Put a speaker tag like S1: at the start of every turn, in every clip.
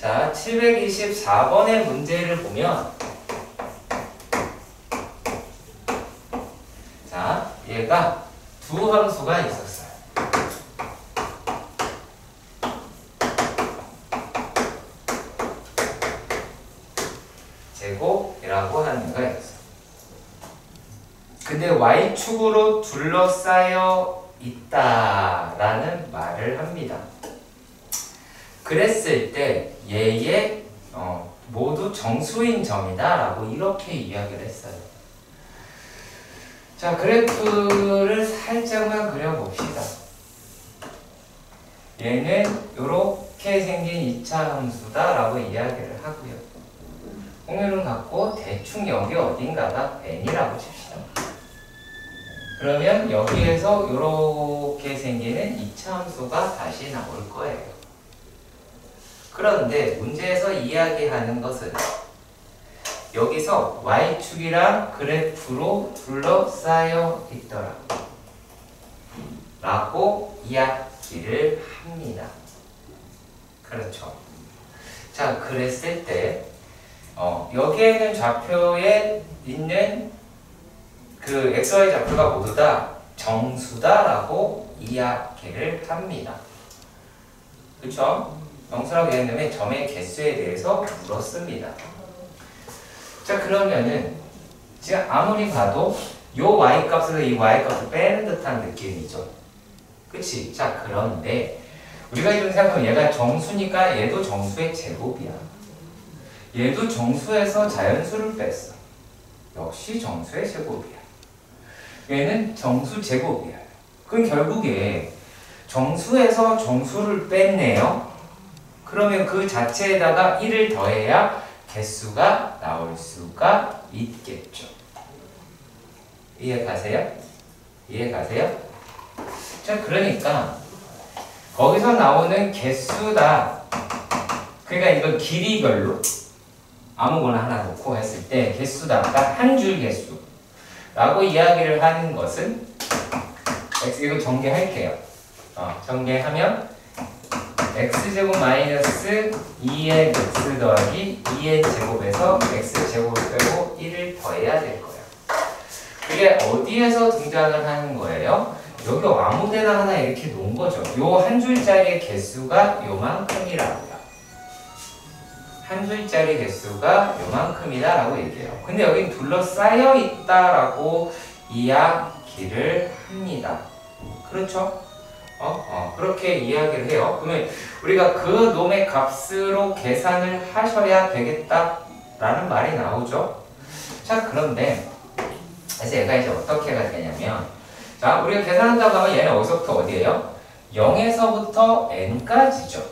S1: 자, 724번의 문제를 보면 자, 얘가 두 함수가 있었어요. 제곱이라고 하는 거가 있어요. 근데 y축으로 둘러싸여 있다라는 말을 합니다. 그랬을 때 얘의 모두 정수인 점이다 라고 이렇게 이야기를 했어요. 자, 그래프를 살짝만 그려봅시다. 얘는 이렇게 생긴 2차 함수다 라고 이야기를 하고요. 공유를 갖고 대충 여기 어딘가가 n이라고 칩시다. 그러면 여기에서 이렇게 생기는 2차 함수가 다시 나올 거예요. 그런데 문제에서 이야기하는 것은 여기서 y축이랑 그래프로 둘러싸여 있더라 라고 이야기를 합니다. 그렇죠. 자, 그랬을 때 여기에는 좌표에 있는 그 XY 좌표가 모두 다 정수다라고 이야기를 합니다. 그쵸? 정수라고 했는데 점의 개수에 대해서 물었습니다. 자, 그러면은 지금 아무리 봐도 요 y값에서 이 y값을 빼는 듯한 느낌이죠. 그치? 자, 그런데 우리가 좀 생각하면 얘가 정수니까 얘도 정수의 제곱이야. 얘도 정수에서 자연수를 뺐어. 역시 정수의 제곱이야. 얘는 정수 제곱이야. 그럼 결국에 정수에서 정수를 뺐네요. 그러면 그 자체에다가 1을 더해야 개수가 나올 수가 있겠죠. 이해 가세요? 이해 가세요? 자, 그러니까 거기서 나오는 개수다. 그러니까 이거 길이별로 아무거나 하나 놓고 했을 때 개수다. 그러니까 한 줄 개수라고 이야기를 하는 것은 이거 전개할게요. 전개하면 x제곱 마이너스 2nx 더하기 2n제곱에서 x제곱을 빼고 1을 더해야 될 거예요. 그게 어디에서 등장을 하는 거예요? 여기 아무데나 하나 이렇게 놓은 거죠. 요 한 줄짜리의 개수가 요만큼이라고요. 한 줄짜리 개수가 요만큼이다 라고 얘기해요. 근데 여긴 둘러싸여 있다라고 이야기를 합니다. 그렇죠? 그렇게 이야기를 해요. 그러면 우리가 그 놈의 값으로 계산을 하셔야 되겠다라는 말이 나오죠. 자, 그런데 그래서 얘가 이제 어떻게 가 되냐면, 자, 우리가 계산한다고 하면 얘는 어디서부터 어디예요? 0에서부터 n까지죠.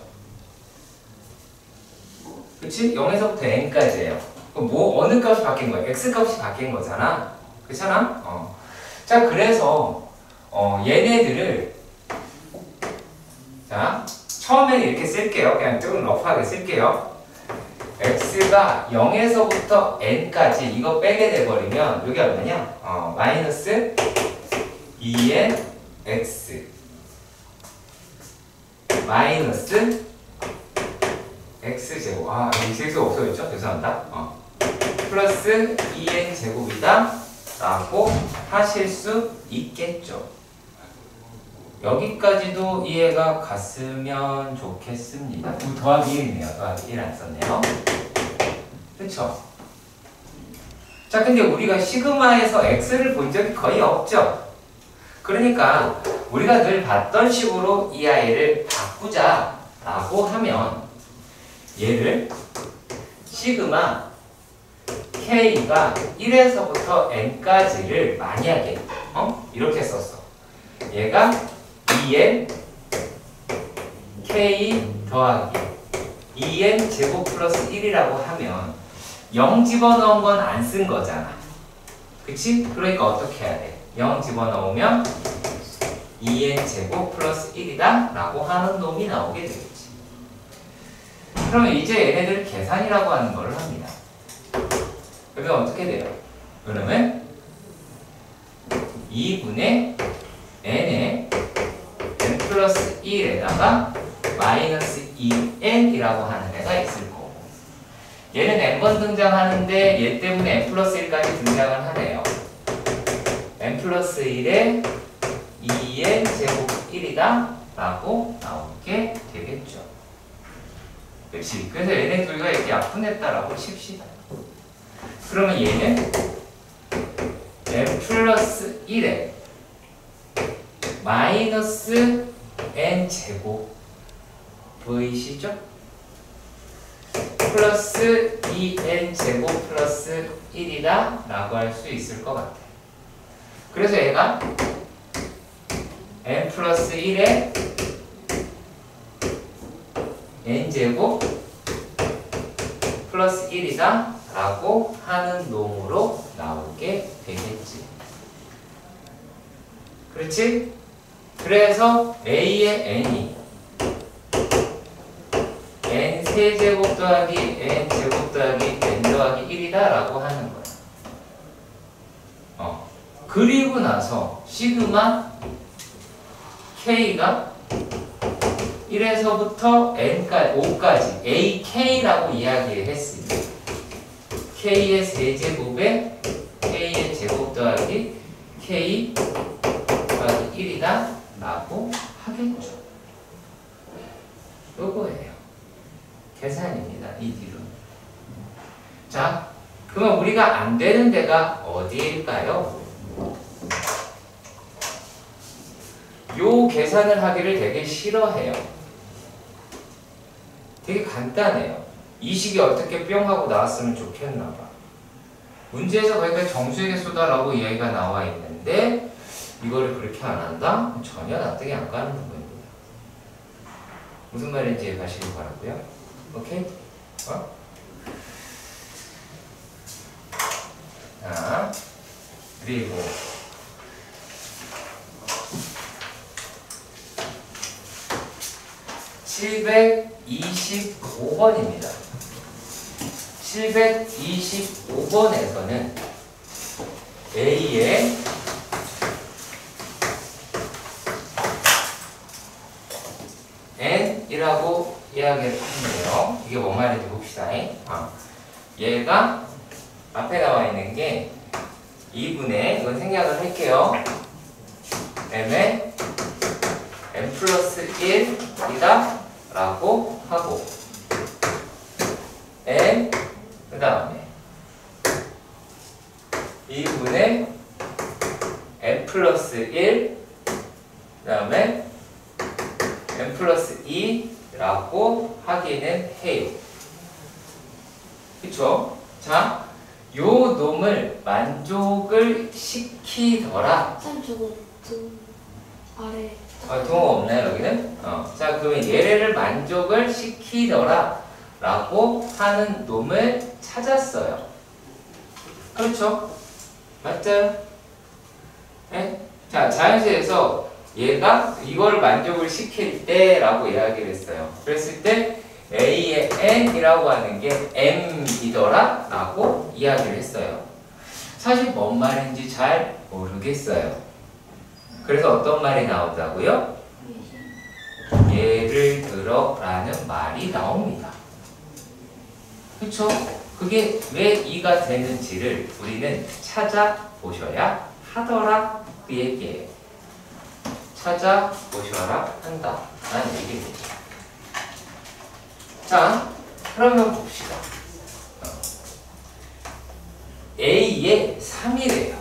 S1: 그치? 0에서부터 n까지예요. 그럼 뭐 어느 값이 바뀐 거예요? x 값이 바뀐 거잖아. 그렇잖아? 자, 그래서 얘네들을 자, 처음에는 이렇게 쓸게요. 그냥 조금 러프하게 쓸게요. x가 0에서부터 n까지 이거 빼게 돼버리면 여기 얼마냐? 마이너스 2n x 마이너스 x제곱. 여기 x가 없어졌죠? 죄송합니다. 플러스 2n 제곱이다 라고 하실 수 있겠죠. 여기까지도 이해가 갔으면 좋겠습니다. 더하기 1이네요. 더하기 1 안 썼네요. 그쵸? 자, 근데 우리가 시그마에서 x를 본 적이 거의 없죠? 그러니까 우리가 늘 봤던 식으로 이 아이를 바꾸자라고 하면 얘를 시그마 k가 1에서부터 n까지를 만약에 이렇게 썼어. 얘가 2n k 더하기 2n 제곱 플러스 1이라고 하면 0 집어넣은 건 안 쓴 거잖아. 그치? 그러니까 어떻게 해야 돼? 0 집어넣으면 2n 제곱 플러스 1이다 라고 하는 놈이 나오게 되겠지. 그러면 이제 얘네들 계산이라고 하는 거를 합니다. 그러면 어떻게 돼요? 그러면 2분의 n에 n 플러스 1에다가 마이너스 2n이라고 하는 애가 있을 거고 얘는 n번 등장하는데 얘 때문에 n 플러스 1까지 등장을 하네요. n 플러스 1에 2n 제곱 1이다 라고 나오게 되겠죠. 그렇지. 그래서 얘네 둘과 이렇게 약분했다라고 칩시다. 그러면 얘는 n 플러스 1에 마이너스 n 제곱 보이시죠? 플러스 2n 제곱 플러스 1이다 라고 할 수 있을 것 같아요. 그래서 얘가 n 플러스 1에 n 제곱 플러스 1이다 라고 하는 놈으로 나오게 되겠지. 그렇지? 그래서 A의 n이 n 세제곱 더하기 n 제곱 더하기 n 더하기 1이다 라고 하는 거야. 그리고 나서 시그마 k가 1에서부터 n까지 5까지 ak라고 이야기를 했으니 k의 세제곱에 k의 제곱 더하기 k 더하기 1이다 라고 하겠죠. 요거예요. 계산입니다. 이 뒤로. 자, 그러면 우리가 안 되는 데가 어디일까요? 요 계산을 하기를 되게 싫어해요. 되게 간단해요. 이 식이 어떻게 뿅 하고 나왔으면 좋겠나봐. 문제에서 거기까지 정수의 개수다라고 이야기가 나와 있는데 이거를 그렇게 안 한다? 전혀 납득이 안 가는 부분입니다. 무슨 말인지 이해가시길 바라고요. 오케이? 자, 그리고 725번입니다. 725번에서는 A의 n이라고 이야기를 했네요. 이게 뭔 말인지 봅시다. 얘가 앞에 나와 있는 게 2분의 이건 생략을 할게요. m에 n 플러스 1이다 라고 하고 n 그 다음에 2분의 n 플러스 1 그 다음에 n 플러스 2라고 하기는 해요. 그쵸? 자, 요 놈을 만족을 시키더라.
S2: 쌤 저거 아래
S1: 동호 없나요 여기는? 자, 그러면 얘를 만족을 시키더라 라고 하는 놈을 찾았어요. 그렇죠? 맞죠? 네? 자, 자연수에서 얘가 이걸 만족을 시킬 때 라고 이야기를 했어요. 그랬을 때 A의 n이라고 하는 게 m이더라 라고 이야기를 했어요. 사실 뭔 말인지 잘 모르겠어요. 그래서 어떤 말이 나온다고요? 예를 들어 라는 말이 나옵니다. 그쵸? 그게 왜 2가 되는지를 우리는 찾아보셔야 하더라 그 얘기예요. 찾아보셔라 한다 라는 얘기입니다. 자, 그러면 봅시다. A의 3이래요.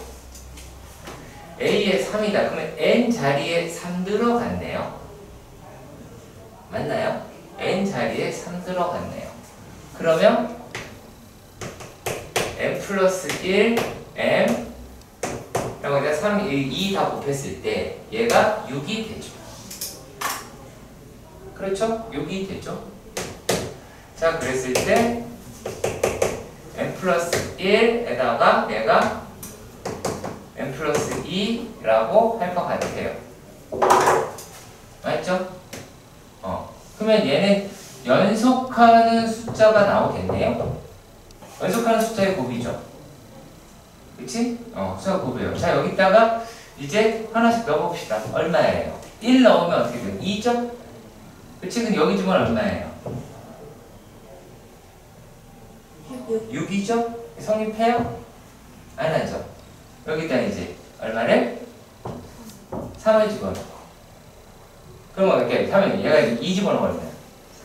S1: A의 3이다. 그러면 n 자리에 3 들어갔네요. 맞나요? n 자리에 3 들어갔네요. 그러면 n 플러스 1 m 라고 이제 3, 2 다 곱했을 때 얘가 6이 되죠. 그렇죠? 6이 되죠. 자, 그랬을 때 n 플러스 1에다가 얘가 n 플러스 2라고 할 것 같아요. 맞죠? 그러면 얘는 연속하는 숫자가 나오겠네요. 연속하는 숫자의 곱이죠. 그치? 숫자가 곱이에요. 자, 여기다가 이제 하나씩 넣어봅시다. 얼마예요? 1 넣으면 어떻게 돼요? 2죠? 그치? 근데 여기 주면 얼마예요?
S2: 6.
S1: 6이죠? 성립해요? 안 하죠? 여기다 이제 얼마를? 3을 집어넣고. 그러면 이렇게 하면 얘가 이제 2 집어넣으면 얼마야?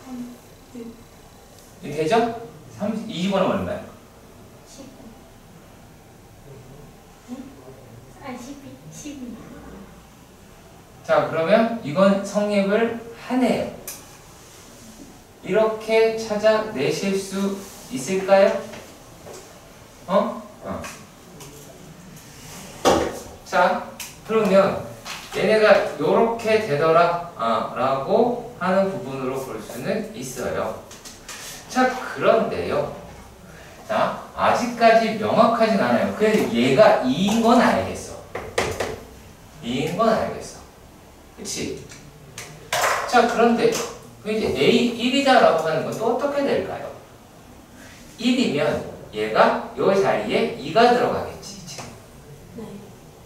S2: 3, 6,
S1: 이렇게 되죠? 2 집어넣으면 얼마야?
S2: 10. 아, 12.
S1: 자, 그러면 이건 성립을 하네요. 이렇게 찾아내실 수 있을까요? 자, 그러면 얘네가 요렇게 되더라 라고 하는 부분으로 볼 수는 있어요. 자, 그런데요. 자, 아직까지 명확하진 않아요. 그래서 얘가 2인 건 알겠어. 2인 건 알겠어. 그치? 자, 그런데 그 이제 A 1이다라고 하는 건 또 어떻게 될까요? 1이면 얘가 요 자리에 2가 들어가겠지. 이제.
S2: 네.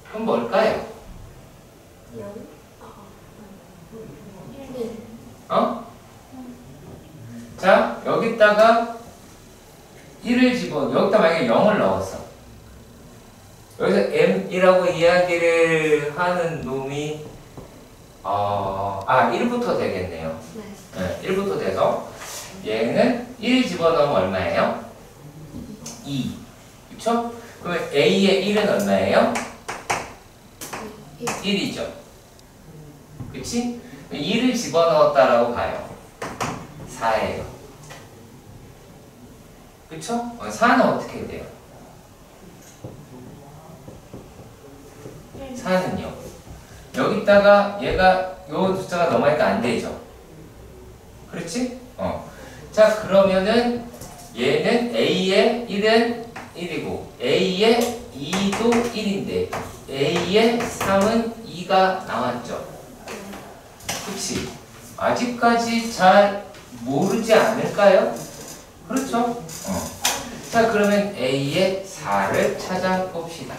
S1: 그럼 뭘까요?
S2: 0. 1.
S1: 자, 여기다가 1을 여기다 만약에 0을 넣었어. 여기서 M이라고 이야기를 하는 놈이 1부터 되겠네요.
S2: 네.
S1: 네, 1부터 돼서 얘는 1 집어넣으면 얼마예요? 2. 그쵸? 그러면 A의 1은 얼마예요? 1이죠. 그치? 2를 집어넣었다라고 봐요. 4예요. 그쵸? 4는 어떻게 돼요? 4는요. 여기다가 얘가 요 숫자가 넘어가니까 안 되죠. 그렇지? 자, 그러면은 얘는 A의 1은 1이고 A의 2도 1인데 A의 3은 2가 나왔죠. 그치? 아직까지 잘 모르지 않을까요? 그렇죠? 자, 그러면 A의 4를 찾아봅시다.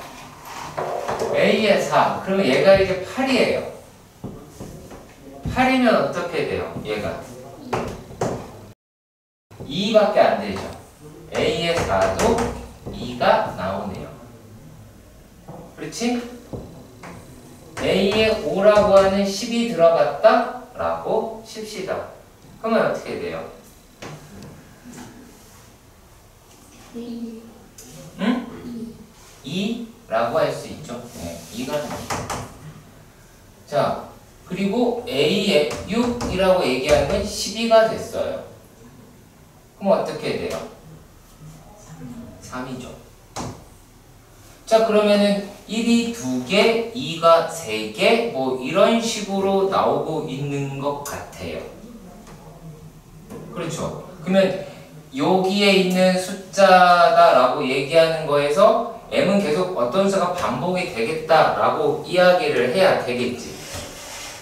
S1: A의 4. 그러면 얘가 이제 8이에요. 8이면 어떻게 돼요? 얘가 2밖에 안 되죠. A의 4도 2가 나오네요. 그렇지? A의 5라고 하는 10이 들어갔다? 라고 칩시다. 그러면 어떻게 돼요?
S2: 2.
S1: 응? 2라고 할 수 있죠. 네, 2가 나옵니다. 자, 그리고 A의 6이라고 얘기하는 건 12가 됐어요. 그럼 어떻게 돼요? 3이죠. 자, 그러면은 1이 2개, 2가 3개, 뭐 이런 식으로 나오고 있는 것 같아요. 그렇죠. 그러면 여기에 있는 숫자다라고 얘기하는 거에서 m은 계속 어떤 수가 반복이 되겠다라고 이야기를 해야 되겠지.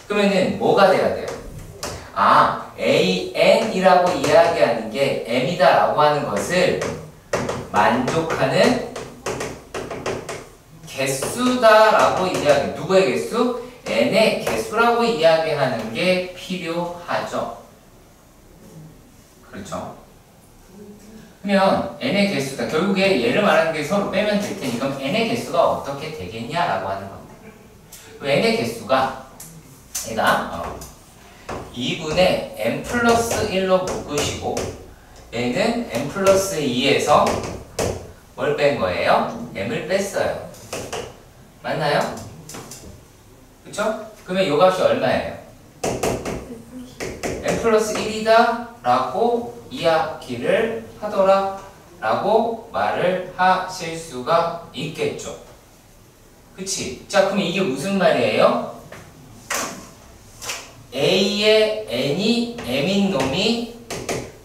S1: 그러면은 뭐가 돼야 돼요? AN이라고 이야기하는 게 m이다라고 하는 것을 만족하는 개수다라고 이야기. 누구의 개수? n의 개수라고 이야기하는 게 필요하죠. 그렇죠? 그러면 n의 개수다. 결국에 얘를 말하는 게 서로 빼면 될 테니까 그럼 n의 개수가 어떻게 되겠냐라고 하는 건데. n의 개수가 얘가 2분의 n 플러스 1로 묶으시고 얘는 n 플러스 2에서 뭘 뺀 거예요? m을 뺐어요. 맞나요? 그쵸? 그러면 요 값이 얼마예요? n 플러스 1이다 라고 이야기를 하더라 라고 말을 하실 수가 있겠죠. 그치? 자, 그럼 이게 무슨 말이에요? A의 n이 m인 놈이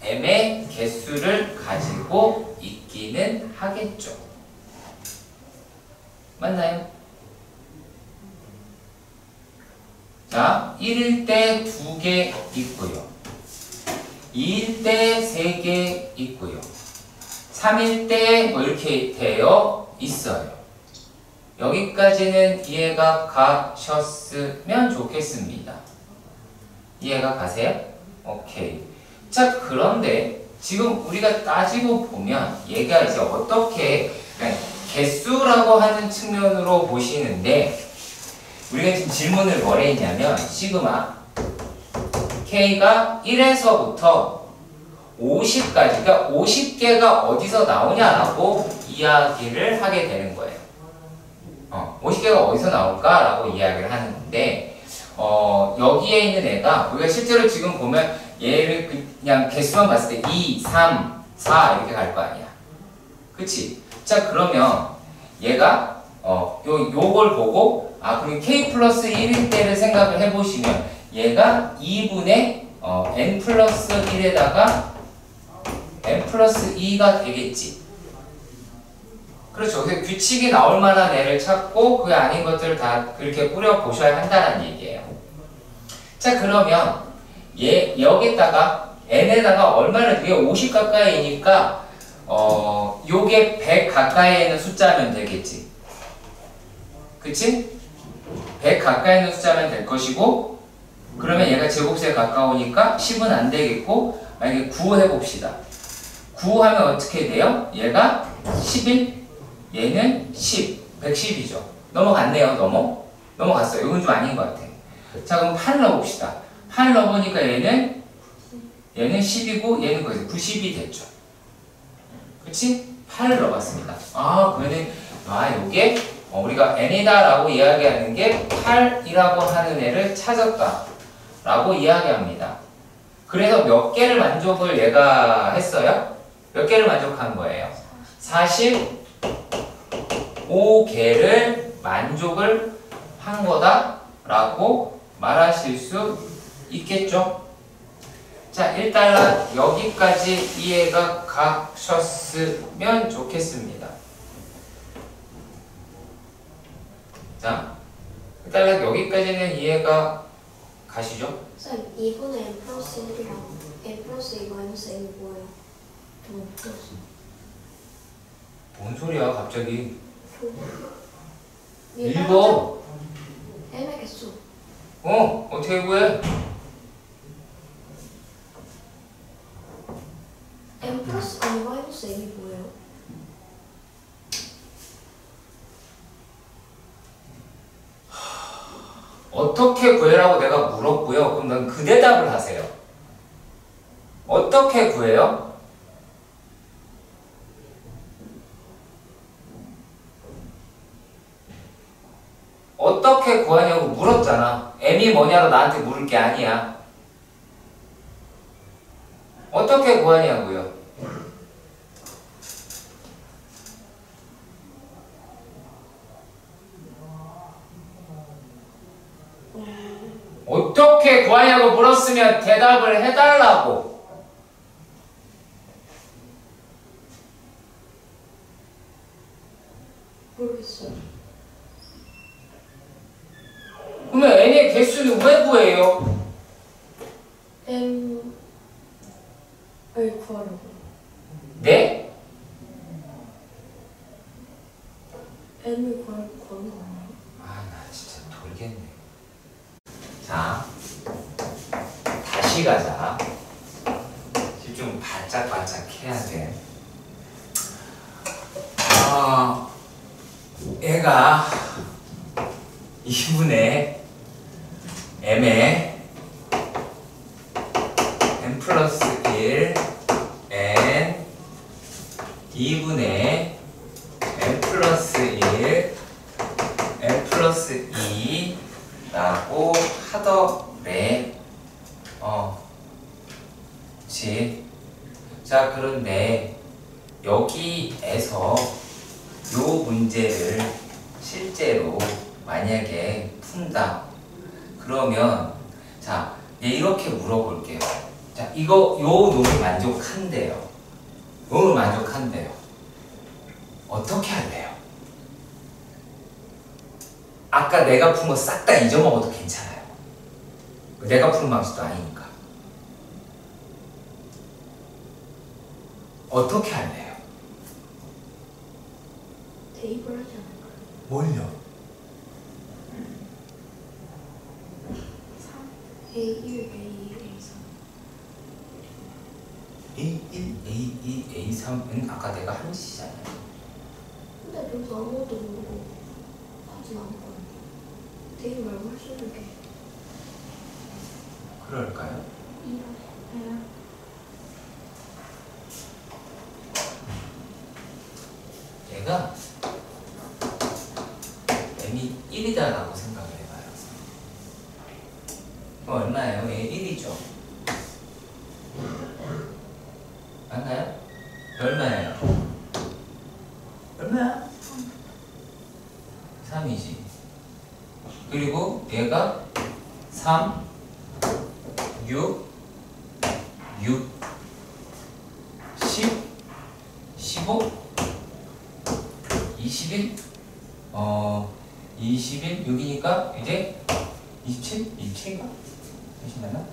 S1: m의 개수를 가지고 있기는 하겠죠. 맞나요? 자, 1일 때 2개 있고요. 2일 때 3개 있고요. 3일 때 뭐 이렇게 되어 있어요. 여기까지는 이해가 가셨으면 좋겠습니다. 이해가 가세요? 오케이. 자, 그런데 지금 우리가 따지고 보면 얘가 이제 어떻게 그러니까 개수라고 하는 측면으로 보시는데 우리가 지금 질문을 뭘 했냐면 시그마 K가 1에서부터 50까지 그러니까 50개가 어디서 나오냐라고 이야기를 하게 되는 거예요. 50개가 어디서 나올까라고 이야기를 하는 건데 여기에 있는 애가 우리가 실제로 지금 보면 얘를 그냥 개수만 봤을 때 2, 3, 4 이렇게 갈 거 아니야. 그치? 자 그러면 얘가 요걸 보고 그럼 K 플러스 1일 때를 생각을 해보시면 얘가 2분의 n 플러스 1에다가 n 플러스 2가 되겠지. 그렇죠. 그래서 규칙이 나올 만한 애를 찾고 그 아닌 것들을 다 그렇게 뿌려 보셔야 한다는 얘기예요. 자 그러면 여기다가 n에다가 얼마나 이게 50 가까이니까 요게 100 가까이에 있는 숫자면 되겠지. 그치? 100 가까이 있는 숫자면 될 것이고 그러면 얘가 제곱수에 가까우니까 10은 안 되겠고 만약에 9 해봅시다. 9 하면 어떻게 돼요? 얘가 11 얘는 10 110이죠. 넘어갔네요. 넘어갔어요. 이건 좀 아닌 것 같아. 자 그럼 8 넣어봅시다. 8 넣어보니까 얘는 10이고 얘는 거기서 90이 됐죠. 그치? 8을 넣어봤습니다. 그러면 요게 우리가 n이다 라고 이야기하는 게 8이라고 하는 애를 찾았다 라고 이야기합니다. 그래서 몇 개를 만족을 얘가 했어요? 몇 개를 만족한 거예요? 45개를 만족을 한 거다 라고 말하실 수 있겠죠? 자, 1달러 여기까지 이해가 가셨으면 좋겠습니다. 자, 1달러 여기까지는 이해가 가시죠?
S2: 쌤, 2분의 n 플러스 1이랑 n 플러스 2 마이너스 n이 뭐예요?
S1: 뭔 소리야 갑자기.
S2: 읽어.
S1: 읽어.
S2: n의 개수.
S1: 어떻게 구해?
S2: n 플러스 2 마이너스 n이 뭐예요?
S1: 어떻게 구해라고 내가 물었고요. 그럼 넌 그 대답을 하세요. 어떻게 구해요? 어떻게 구하냐고 물었잖아. m이 뭐냐로 나한테 물을 게 아니야. 어떻게 구하냐고요. 어떻게 구하냐고 물었으면 대답을 해달라고.
S2: 모르겠어요.
S1: 그러면 n의 개수는 왜 구해요?
S2: n을 구하려고.
S1: 네?
S2: n을 구하는 거 아니에요?
S1: 나 진짜 돌겠네. 자, 다시 가자. 좀 바짝바짝 해야 돼. 얘가 2분의 m에 n 플러스 1 n 2분의 n 플러스 1 n 플러스 2 라고 하더래. 그치. 자, 그런데 여기에서 요 문제를 실제로 만약에 푼다. 그러면 자, 이렇게 물어볼게요. 자, 요 놈을 만족한대요. 요 놈을 만족한대요. 어떻게 할래요? 아까 내가 푼 거 싹 다 잊어먹어도 괜찮아요. 내가 푸는 방식도 아니니까. 어떻게 할래요?
S2: 대입을 하지 않을까요?
S1: 뭘요?
S2: 3, A1, A2, A3
S1: A1, A2, A3은 아까 내가 한 짓이잖아요.
S2: 근데 여기서 아무것도 모르고 하진 않을 거예요. 되게 말고 할 수 있는 게
S1: 그럴까요? 얘가 m이 1이다라고 생각을 해봐요. 얼마예요? 얘 1이죠. 맞나요? 얼마예요? 얼마야? 3이지. 그리고 얘가 3, 6, 6, 10, 15, 21, 21, 6이니까 이제 27? 27인가? 20맞나?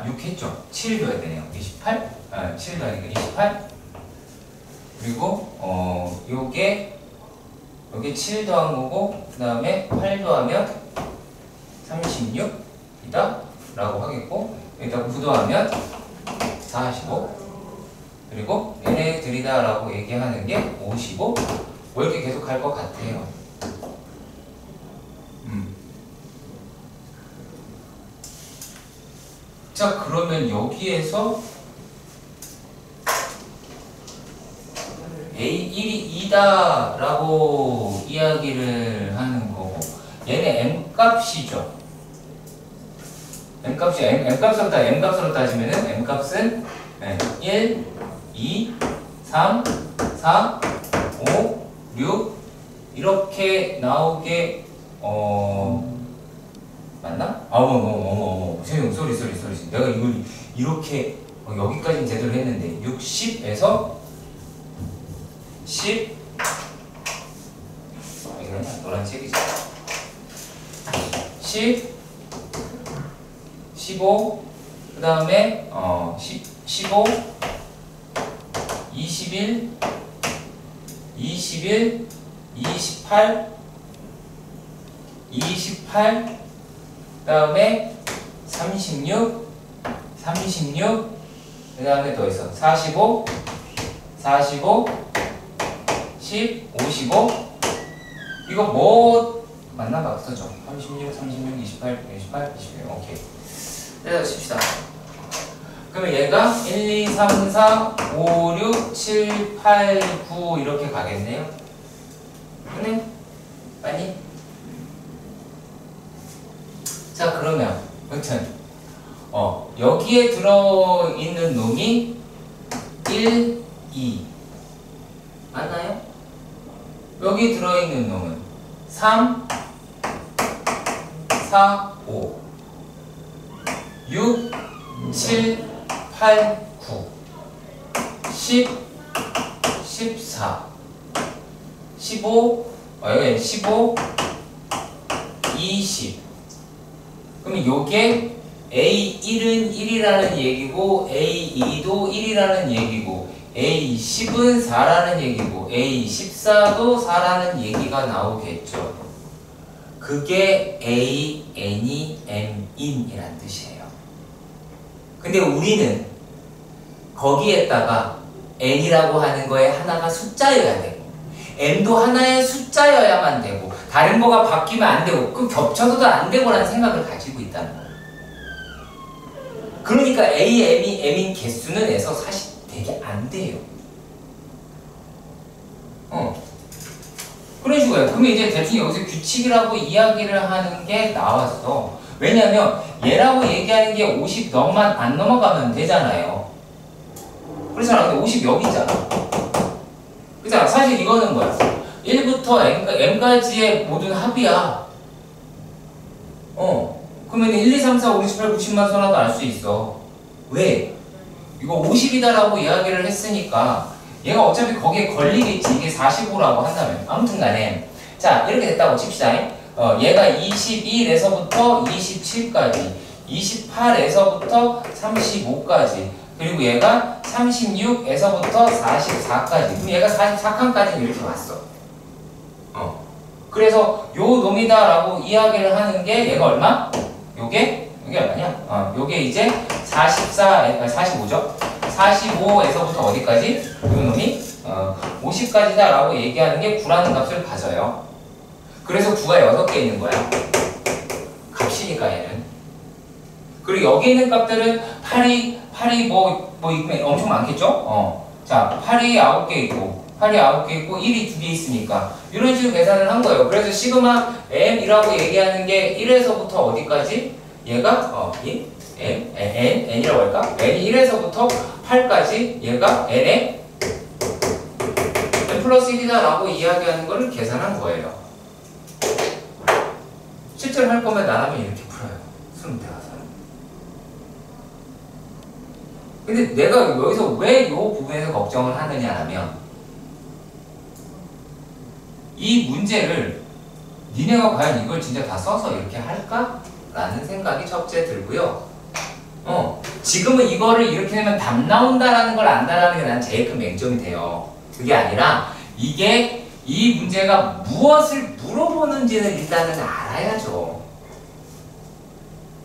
S1: 6 했죠? 7 넣어야 되네요. 28? 7 넣으니까 28. 그리고, 여기 7 더한 거고, 그 다음에 8 더하면 36이다? 라고 하겠고, 여기다 9 더하면 45. 그리고 얘네들이다 라고 얘기하는 게 55. 뭐 이렇게 계속 갈 것 같아요. 자, 그러면 여기에서 A1이 2다 라고 이야기를 하는 거고, 얘네 M값이죠. M값으로 따지면은 M값은 1, 2, 3, 4, 5, 6 이렇게 나오게 맞나? 어머 소리 내가 이걸 이렇게 여기까지는 제대로 했는데 60에서 10 이거는 노란 책이죠. 10 15 그 다음에 15 21 21 28 28 그 다음에 36 그 다음에 더 있어 45 10 55 이거 뭐 맞나 봐 써줘 36 28 21 오케이. 그래서 칩시다. 그러면 얘가 1, 2, 3, 4, 5, 6, 7, 8, 9 이렇게 가겠네요. 그네? 빨리? 자, 그러면 여튼 여기에 들어있는 놈이 1, 2 맞나요? 여기 들어있는 놈은 3, 4, 5 6, 7, 8, 9 10, 14 15 여기 15 20 그러면 요게 A1은 1이라는 얘기고 A2도 1이라는 얘기고 A10은 4라는 얘기고 A14도 4라는 얘기가 나오겠죠. 그게 A, N이 M인이란 뜻이에요. 근데 우리는 거기에다가 N이라고 하는 거에 하나가 숫자여야 되고 M도 하나의 숫자여야만 되고 다른 거가 바뀌면 안 되고 그 겹쳐서도 안 되고라는 생각을 가지고 있다는 거예요. 그러니까 A, M이 M인 개수는 에서 사실 되게 안 돼요. 그런 식으로 해요. 그러면 이제 대충 여기서 규칙이라고 이야기를 하는 게 나왔어. 왜냐면 얘라고 얘기하는 게 50 안 넘어가면 되잖아요. 그렇잖아. 근데 50 여기잖아. 그렇잖아. 사실 이거는 뭐야? 1부터 M까지의 모든 합이야. 그러면 1, 2, 3, 4, 5, 6, 7, 8, 90만 써놔도 알 수 있어. 왜? 이거 50이다라고 이야기를 했으니까 얘가 어차피 거기에 걸리겠지. 이게 45라고 한다면. 아무튼 간에 자 이렇게 됐다고 칩시다. 얘가 21에서부터 27까지 28에서부터 35까지 그리고 얘가 36에서부터 44까지 그럼 얘가 44칸까지 이렇게 왔어. 그래서 요 놈이다라고 이야기를 하는 게 얘가 얼마? 요게 얼마냐? 요게 이제 45죠? 45에서부터 어디까지? 이 놈이 50까지다 라고 얘기하는 게 9라는 값을 가져요. 그래서 9가 6개 있는 거야. 값이니까 얘는. 그리고 여기 있는 값들은 8이 뭐 있으면 엄청 많겠죠? 자, 8이 9개 있고 8이 9개 있고 1이 2개 있으니까 이런 식으로 계산을 한 거예요. 그래서 시그마 m이라고 얘기하는 게 1에서부터 어디까지? 얘가 n이라고 할까? n이 1에서부터 8까지 얘가 n의 n 플러스 1이다 라고 이야기하는 거를 계산한 거예요. 실제로 할 거면 나라면 이렇게 풀어요. 수능 때 가서는. 근데 내가 여기서 왜 이 부분에서 걱정을 하느냐 하면 이 문제를 니네가 과연 이걸 진짜 다 써서 이렇게 할까? 라는 생각이 첫째 들고요. 지금은 이거를 이렇게 하면 답 나온다라는 걸 안다라는 게 난 제일 큰 맹점이 돼요. 그게 아니라 이게 이 문제가 무엇을 물어보는지는 일단은 알아야죠.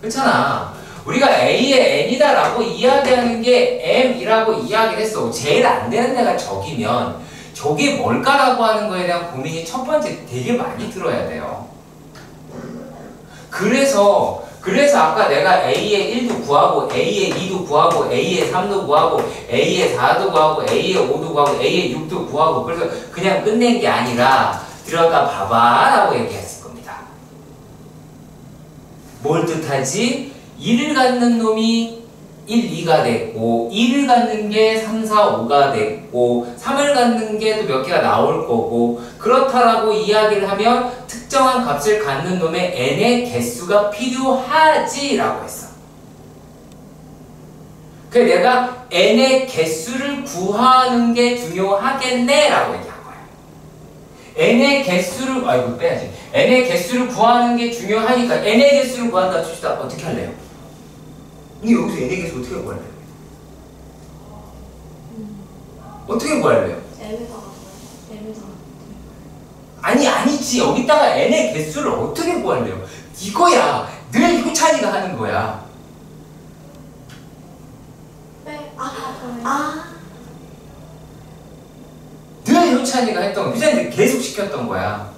S1: 그렇잖아. 우리가 A의 N이다 라고 이야기하는 게 M이라고 이야기를 했어. 제일 안 되는 애가 적이면 저게 뭘까라고 하는 거에 대한 고민이 첫 번째 되게 많이 들어야 돼요. 그래서 아까 내가 A의 1도 구하고 A의 2도 구하고 A의 3도 구하고 A의 4도 구하고 A의 5도 구하고 A의 6도 구하고 그래서 그냥 끝낸 게 아니라 들어가 봐봐 라고 얘기했을 겁니다. 뭘 뜻하지? 1을 갖는 놈이 1, 2가 됐고 2를 갖는 게 3, 4, 5가 됐고 3을 갖는 게 또 몇 개가 나올 거고 그렇다라고 이야기를 하면 특정한 값을 갖는 놈의 n의 개수가 필요하지 라고 했어. 그래서 내가 n의 개수를 구하는 게 중요하겠네 라고 얘기한 거야. n의 개수를 이거 빼야지. n의 개수를 구하는 게 중요하니까 n의 개수를 구한다 칩시다. 어떻게 할래요? 근데 여기서 n의 개수 어떻게 구할래요? 어떻게 구할래요? 아니지. 여기다가 n의 개수를 어떻게 구할래요? 이거야. 늘 효찬이가 하는 거야. 늘 효찬이가 했던 거. 효찬이가 계속 시켰던 거야.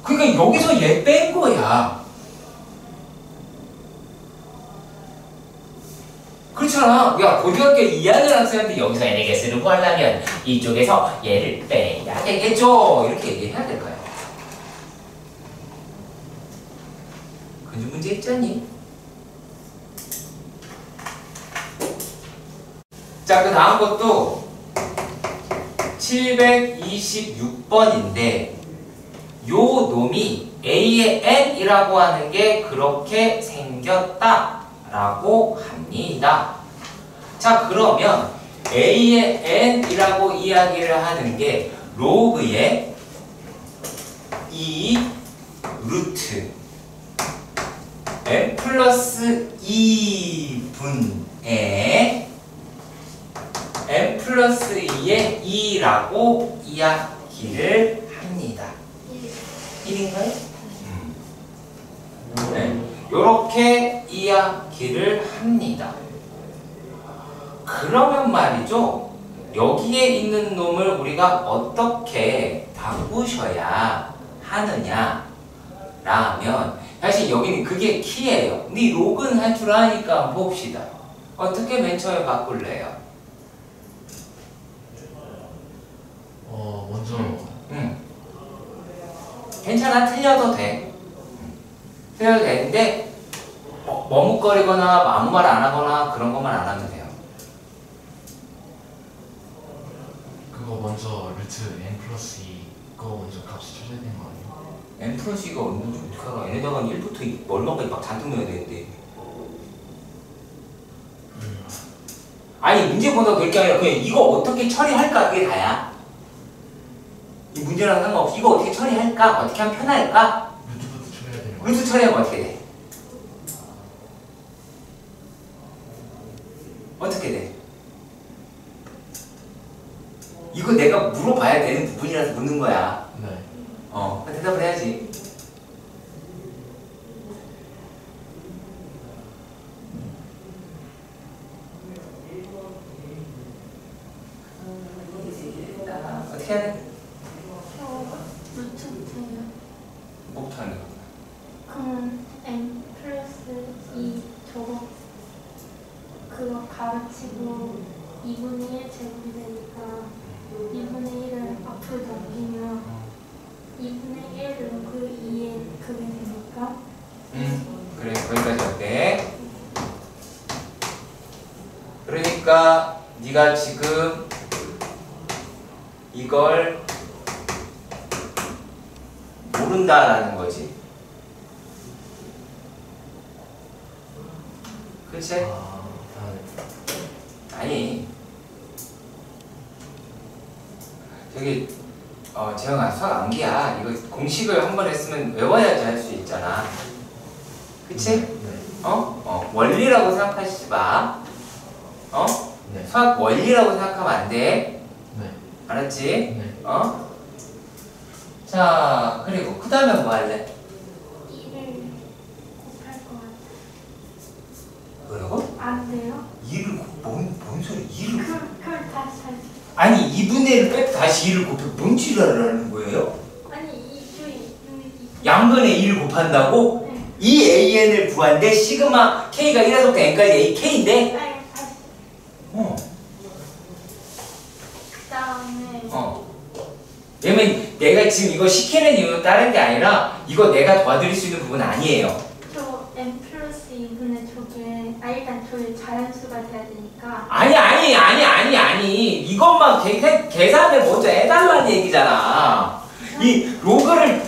S1: 그러니까 여기서 얘 뺀 거야. 그렇잖아. 야, 고등학교 2학년 학생한테 여기서 n의 개수를 구하려면 이쪽에서 얘를 빼야 되겠죠. 이렇게 얘기해야 될 거야. 근데 문제 있잖니? 자, 그 다음 것도 726번인데 요 놈이 A의 N이라고 하는 게 그렇게 생겼다 라고 합니다. 자, 그러면 A의 N이라고 이야기를 하는 게 로그의 2 루트 N 플러스 2분의 N 플러스 2의 2라고 이야기를 합니다. 1인가요? 네. 요렇게 이야기를 합니다. 그러면 말이죠. 여기에 있는 놈을 우리가 어떻게 바꾸셔야 하느냐 라면 사실 여기는 그게 키예요. 근데 로그는 할 줄 아니까 봅시다. 어떻게 맨 처음에 바꿀래요?
S3: 먼저
S1: 괜찮아. 틀려도 돼. 틀려도 되는데 머뭇거리거나 아무 말 안 하거나 그런 것만 안 하면 돼요.
S3: 그거 먼저 루트 n 플러스 2 그거 먼저 값이 찾아야 되는 거 아니에요?
S1: n 플러스 2가 없는지 어떻게 알아? n에다가 1부터 얼마까지 막 잔뜩 넣어야 되는데. 아니 문제 본다고 될 게 아니라 그냥 이거 어떻게 처리할까 그게 다야. 이 문제랑 상관없이 이거 어떻게 처리할까? 어떻게 하면 편할까?
S3: 루트부터 처리해야 되는 거
S1: 루트 처리하면 어떻게 돼? 어떻게 돼? 이거 내가 물어봐야 되는 부분이라서 묻는 거야.
S3: 네.
S1: 대답을 해야지. 어떻게 해야 돼?
S2: 루트부터요.
S1: 뭐부터 하는 거야?
S2: 그럼 n 플러스 2 저거 그거 가르치고 2분의 1 제곱이 되니까 2분의 1을 앞으로 넘기면 2분의 1은 그 2에 그게 되니까
S1: 그래 거기까지 어때? 그러니까 네가 지금 이걸 모른다라는 거지. 그치? 아니 저기 재영아 수학 암기야. 이거 공식을 한 번 했으면 외워야지 할 수 있잖아. 그치? 원리라고 생각하시지 마.
S3: 네.
S1: 수학 원리라고 생각하면 안 돼.
S3: 네.
S1: 알았지?
S3: 네.
S1: 자, 그리고 그 다음에 뭐 할래?
S2: 2를 곱할 것 같아요.
S1: 뭐라고?
S2: 안 돼요?
S1: 2를 뭔 소리? 2를
S2: 그걸 다시
S1: 아니 2분의 1을 빼고 다시 2를 곱해 뭔 지랄을 하는 거예요?
S2: 아니
S1: 양변에 2를 곱한다고?
S2: 네.
S1: 이 AN을 구한데 시그마 K가 1에서부터 N까지 AK인데?
S2: 아니 다시 그다음에
S1: 왜냐면 내가 지금 이거 시키는 이유는 다른 게 아니라 이거 내가 도와드릴 수 있는 부분은 아니에요.
S2: 저 n 플러스 2분의 저게 일단 저게 자연수가 돼야 되니까
S1: 아니 이것만 계산을 먼저 해달라는 얘기잖아. 이 로그를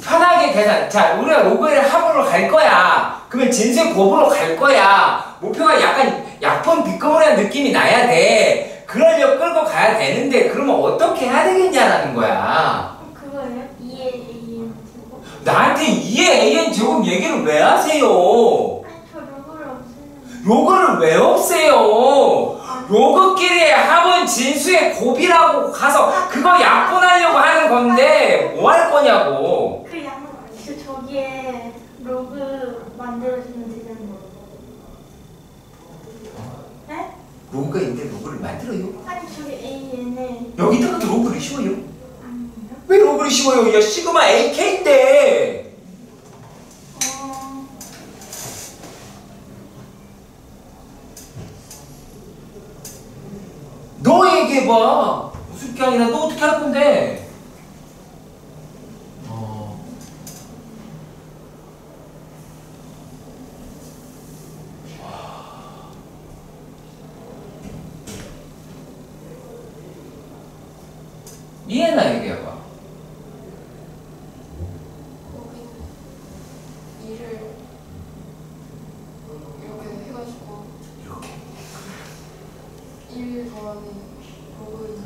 S1: 편하게 계산. 자, 우리가 로그를 합으로 갈 거야. 그러면 진수의 곱으로 갈 거야. 목표가 약간 약분 비커버리한 느낌이 나야 돼. 그러려 끌고 가야 되는데 그러면 어떻게 해야 되겠냐라는 거야.
S2: 그거예요? 2의 AN 제곱?
S1: 나한테 2의 AN 제곱 얘기를 왜 하세요?
S2: 아니 저 로그를 없애는
S1: 로그를 왜 없애요? 로그끼리의 합은 진수의 곱이라고 가서 그거 약분하려고 하는 건데 뭐 할 거냐고.
S2: 그 양은 저기에 로그 만들어주면 되잖아요. 네?
S1: 로그가 있는데 로그를 만들어요?
S2: 아니 저기 AN에
S1: 여기다가도 로그를 씌워요?
S2: 아니에요?
S1: 왜 로그를 씌워요? 야 시그마 AK인데. 너 얘기해봐. 무슨 게 아니라 너 어떻게 할 건데? 이해나 얘기해봐.
S4: 거기 일을 이렇게 해가지고
S1: 이렇게.
S4: 1 더하기 로그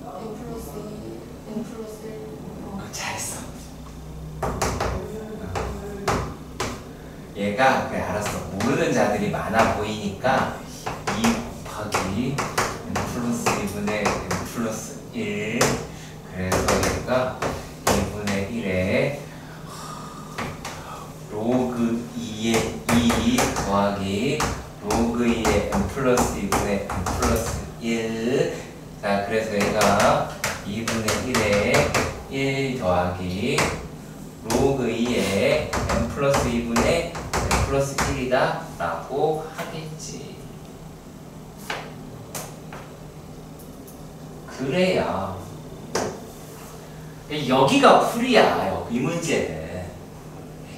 S4: n 플러스 2 n 플러스 1
S1: 잘했어. 얘가 그래 알았어. 모르는 자들이 많아 보이니까 2 곱하기 n 플러스 2분의 n 플러스 1 그래서 얘가 2분의 1에 로그 2의 2 더하기 로그 2의 n 플러스 2분의 n 플러스 1 자 그래서 얘가 2분의 1에 1 더하기 로그 2의 n 플러스 2분의 n 플러스 1이다 라고 하겠지. 그래야 여기가 풀이야. 이 문제는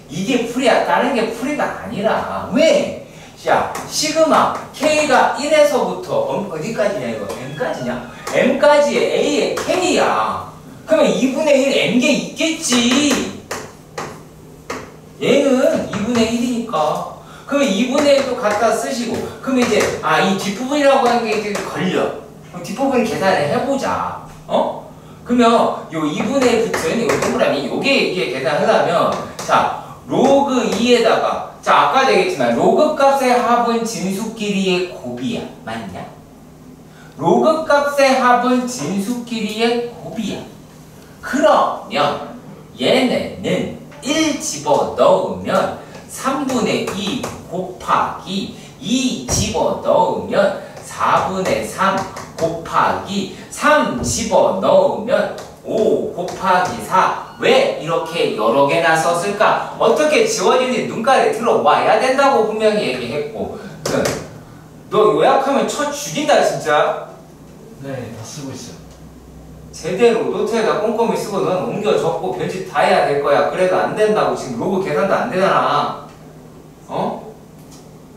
S1: 이게 풀이야. 다른 게 풀이가 아니라 왜? 자 시그마 K가 1에서부터 어디까지냐 이거 M까지냐? M까지의 A의 K야. 그러면 2분의 1 M개 있겠지. 얘는 2분의 1이니까 그러면 2분의 1도 갖다 쓰시고 그럼 이제 이 뒷부분이라고 하는 게 걸려. 뒷부분 계산을 해보자. 그러면 요 2분의 1 붙은 요 동그라미 요게 이게 계산하려면 자 로그 2에다가 자 아까 되겠지만 로그 값의 합은 진수끼리의 곱이야. 맞냐? 로그 값의 합은 진수끼리의 곱이야. 그러면 얘네는 1 집어넣으면 3분의 2 곱하기 2 집어넣으면 4분의 3 곱하기 3 집어넣으면 5 곱하기 4. 왜 이렇게 여러 개나 썼을까? 어떻게 지워지는지 눈깔에 들어와야 된다고 분명히 얘기했고, 너 요약하면 쳐 죽인다 진짜.
S3: 네, 다 쓰고 있어요.
S1: 제대로 노트에다 꼼꼼히 쓰고 넌 옮겨 적고 별짓 다 해야 될 거야. 그래도 안 된다고. 지금 로그 계산도 안 되잖아. 어?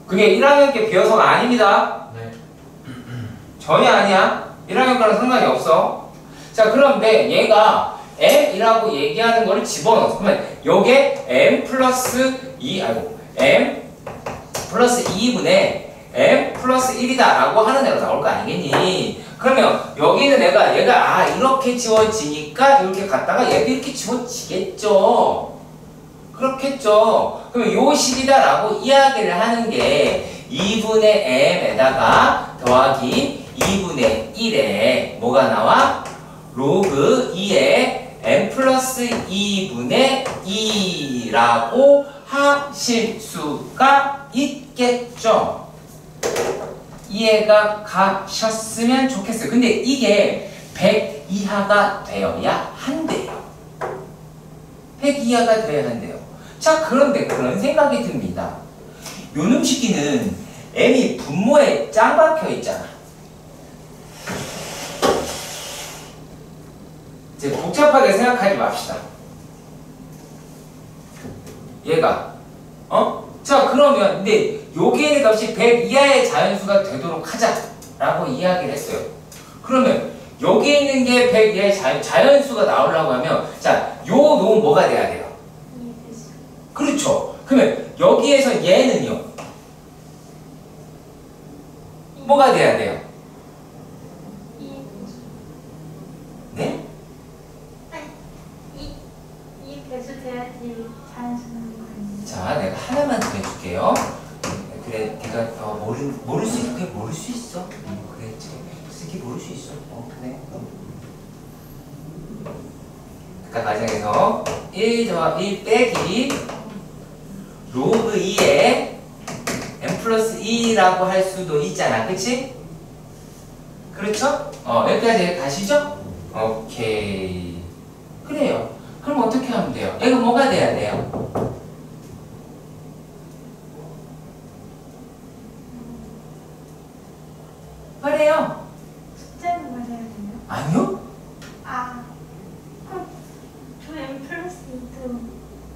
S1: 그게 1학년 게 비어서가 아닙니다.
S3: 네.
S1: 전혀 아니야. 1학년 거랑 상관이 없어. 자, 그런데 얘가 m이라고 얘기하는 거를 집어넣어. 그러면 요게 m 플러스 2, m 플러스 2분의 m 플러스 1이다 라고 하는 애로 나올 거 아니겠니? 그러면 여기는 얘가 이렇게 지워지니까 이렇게 갔다가 얘도 이렇게 지워지겠죠. 그렇겠죠. 그러면 요 식이다 라고 이야기를 하는 게 2분의 m에다가 더하기 2분의 1에 뭐가 나와? 로그 2에 m 플러스 2분의 2라고 하실 수가 있겠죠. 이해가 가셨으면 좋겠어요. 근데 이게 100 이하가 되어야 한대요. 100 이하가 되어야 한대요. 자, 그런데 그런 생각이 듭니다. 요놈 시기는 m이 분모에 짱 박혀 있잖아. 이제 복잡하게 생각하지 맙시다. 얘가 자, 그러면 근데 여기에 있는 값이 100 이하의 자연수가 되도록 하자라고 이야기를 했어요. 그러면 여기에 있는 게 100 이하의 자연수가 나오려고 하면 자, 요 놈은 뭐가 돼야 돼요? 그렇죠. 그러면 여기에서 얘는요 뭐가 돼야 돼요? 네?
S4: 이 배수 돼야지 자연수 나는 거 아니에요?
S1: 자, 내가 하나만 더 해줄게요. 그래, 걔가 모를 수 있어. 그래, 모를 수 있어. 그래, 솔직히 모를 수 있어. 그래. 아까 과정에서 1 빼기 로그 2에 m 플러스 2라고 할 수도 있잖아. 그치? 그렇죠? 여기까지 가시죠? 오케이. 그래요. 그럼 어떻게 하면 돼요? 얘가 뭐가 돼야 돼요? 말해요.
S4: 숫자는 맞아야 되나요?
S1: 아니요?
S4: 그럼 저 M 플러스 2도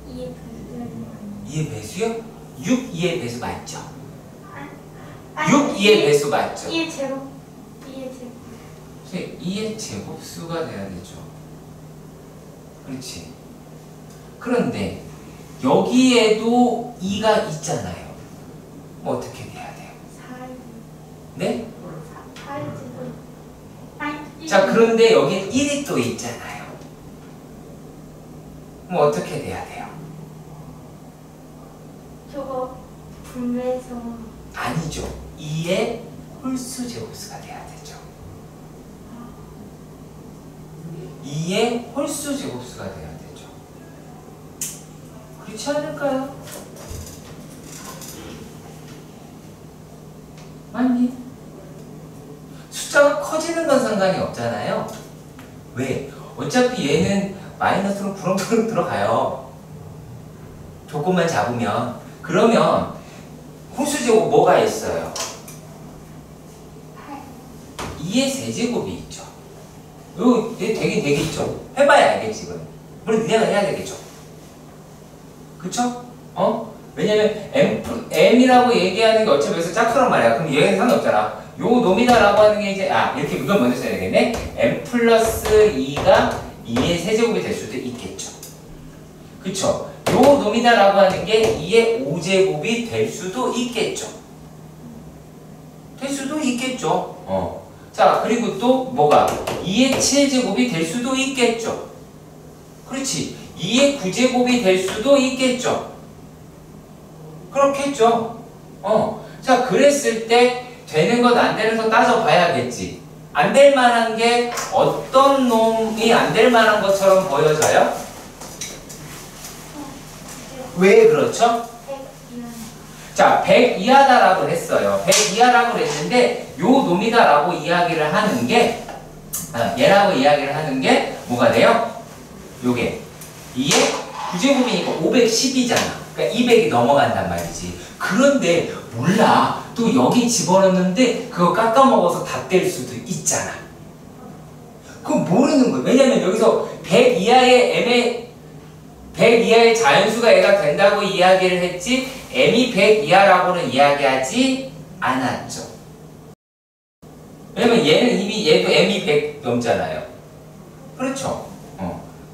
S4: 2의 배수 돼야 되는 거 아니에요?
S1: 2의 배수요? 6 2의 배수 맞죠?
S4: 아니,
S1: 6 2의 배수 맞죠?
S4: 2의 제곱 2의 제곱
S1: 2의 제곱수가 돼야 되죠. 그렇지. 그런데 여기에도 2가 있잖아요. 뭐 어떻게 돼야 돼요?
S4: 4의
S1: 네?
S4: 4의 제곱
S1: 자, 그런데 여기에 1이 또 있잖아요. 뭐 어떻게 돼야 돼요?
S4: 저거 분배해서
S1: 아니죠. 2의 홀수 제곱수가 돼야 되죠. 2의 홀수 제곱수가 돼야 되죠. 그렇지 않을까요? 맞니? 숫자가 커지는 건 상관이 없잖아요. 왜? 어차피 얘는 마이너스로 부렁부렁 들어가요. 조건만 잡으면. 그러면 홀수 제곱 뭐가 있어요? 2의 세제곱이 있죠. 이거 되긴 되겠죠. 해봐야 알겠지, 이건. 물론 니네가 해야 되겠죠. 그쵸? 왜냐면 m이라고 얘기하는 게 어차피 여기서 짝수란 말이야. 그럼 얘는 상관없잖아. 요 놈이다라고 하는 게 이제 이렇게 이걸 먼저 써야 되겠네. m 플러스 2가 2의 세제곱이 될 수도 있겠죠. 그쵸? 요 놈이다라고 하는 게 2의 5제곱이 될 수도 있겠죠. 될 수도 있겠죠. 자, 그리고 또 뭐가 2의 7제곱이 될 수도 있겠죠. 그렇지. 2의 9제곱이 될 수도 있겠죠. 그렇겠죠. 자, 그랬을 때 되는 것 안 되는 것 따져봐야겠지. 안 될 만한 게 어떤 놈이 안 될 만한 것처럼 보여져요? 왜 그렇죠? 자, 100 이하다라고 했어요. 100 이하라고 했는데 요 놈이다라고 이야기를 하는 게 얘라고 이야기를 하는 게 뭐가 돼요? 요게 이게 9제곱이니까 510이잖아. 그러니까 200이 넘어간단 말이지. 그런데 몰라. 또 여기 집어넣는데 그거 깎아먹어서 다 뗄 수도 있잖아. 그건 모르는 거예요. 왜냐면 여기서 100 이하의 자연수가 얘가 된다고 이야기를 했지 m이 100 이하라고는 이야기하지 않았죠. 왜냐면 얘는 이미 얘도 m이 100 넘잖아요. 그렇죠?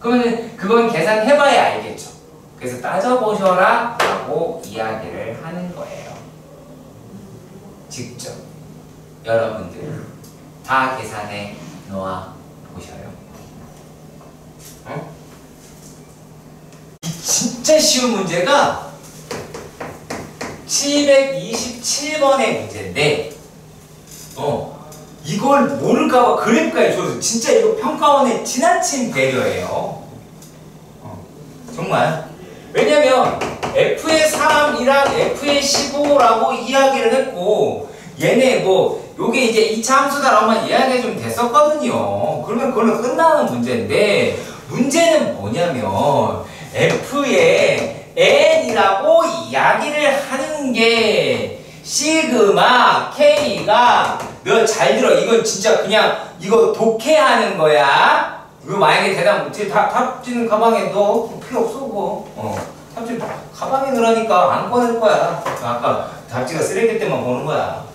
S1: 그러면 그건 계산해봐야 알겠죠. 그래서 따져보셔라 라고 이야기를 하는 거예요. 직접 여러분들 다 계산해 놓아 보셔요. 진짜 쉬운 문제가 727번의 문제인데 이걸 모를까봐 그래프까지 줘서 진짜 이거 평가원의 지나친 배려예요. 정말. 왜냐면 F의 3이랑 F의 15라고 이야기를 했고 얘네 뭐 요게 이제 2차 함수다라고만 이야기해주면 됐었거든요. 그러면 그걸로 끝나는 문제인데 문제는 뭐냐면 F의 N이라고 이야기를 하는 게 시그마 K가 너 잘 들어. 이건 진짜 그냥 이거 독해하는 거야. 이거 만약에 대답 못해 답지는 가방에 넣어. 필요 없어 그거. 답지 가방에 넣으라니까 안 꺼낼 거야. 아까 답지가 쓰레기 때만 보는 거야.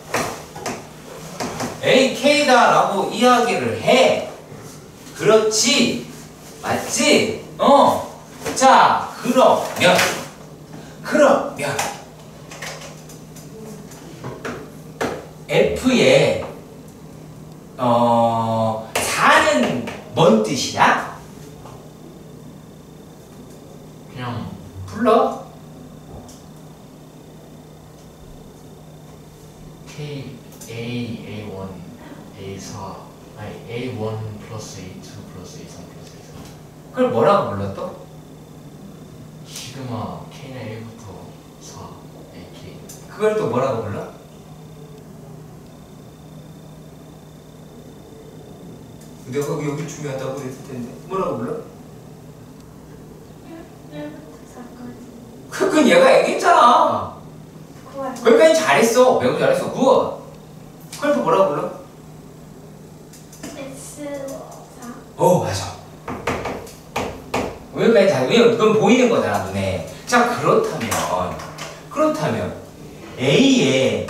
S1: AK다 라고 이야기를 해. 그렇지. 맞지? 자 그러면 F의 4는 뭔 뜻이야?
S3: 그냥
S1: 불러.
S3: K, A, A1, A4 아니 A1 플러스 A2 플러스 A3 플러스 A4
S1: 그걸 뭐라고 불러 또?
S3: 시그마 K는 1부터 4 AK
S1: 그걸 또 뭐라고 불러? 내가 여기 중요하다고 그랬을 텐데 뭐라고 불러?
S4: 1부터 4까지.
S1: 그건 얘가 얘기했잖아.
S4: 그거야.
S1: 거기까지 잘했어. 매우 잘했어. 그걸 또 뭐라고 불러?
S4: S4.
S1: 맞아. 여기까지 잘. 왜냐면 그건 보이는 거잖아 눈에. 자 그렇다면 A의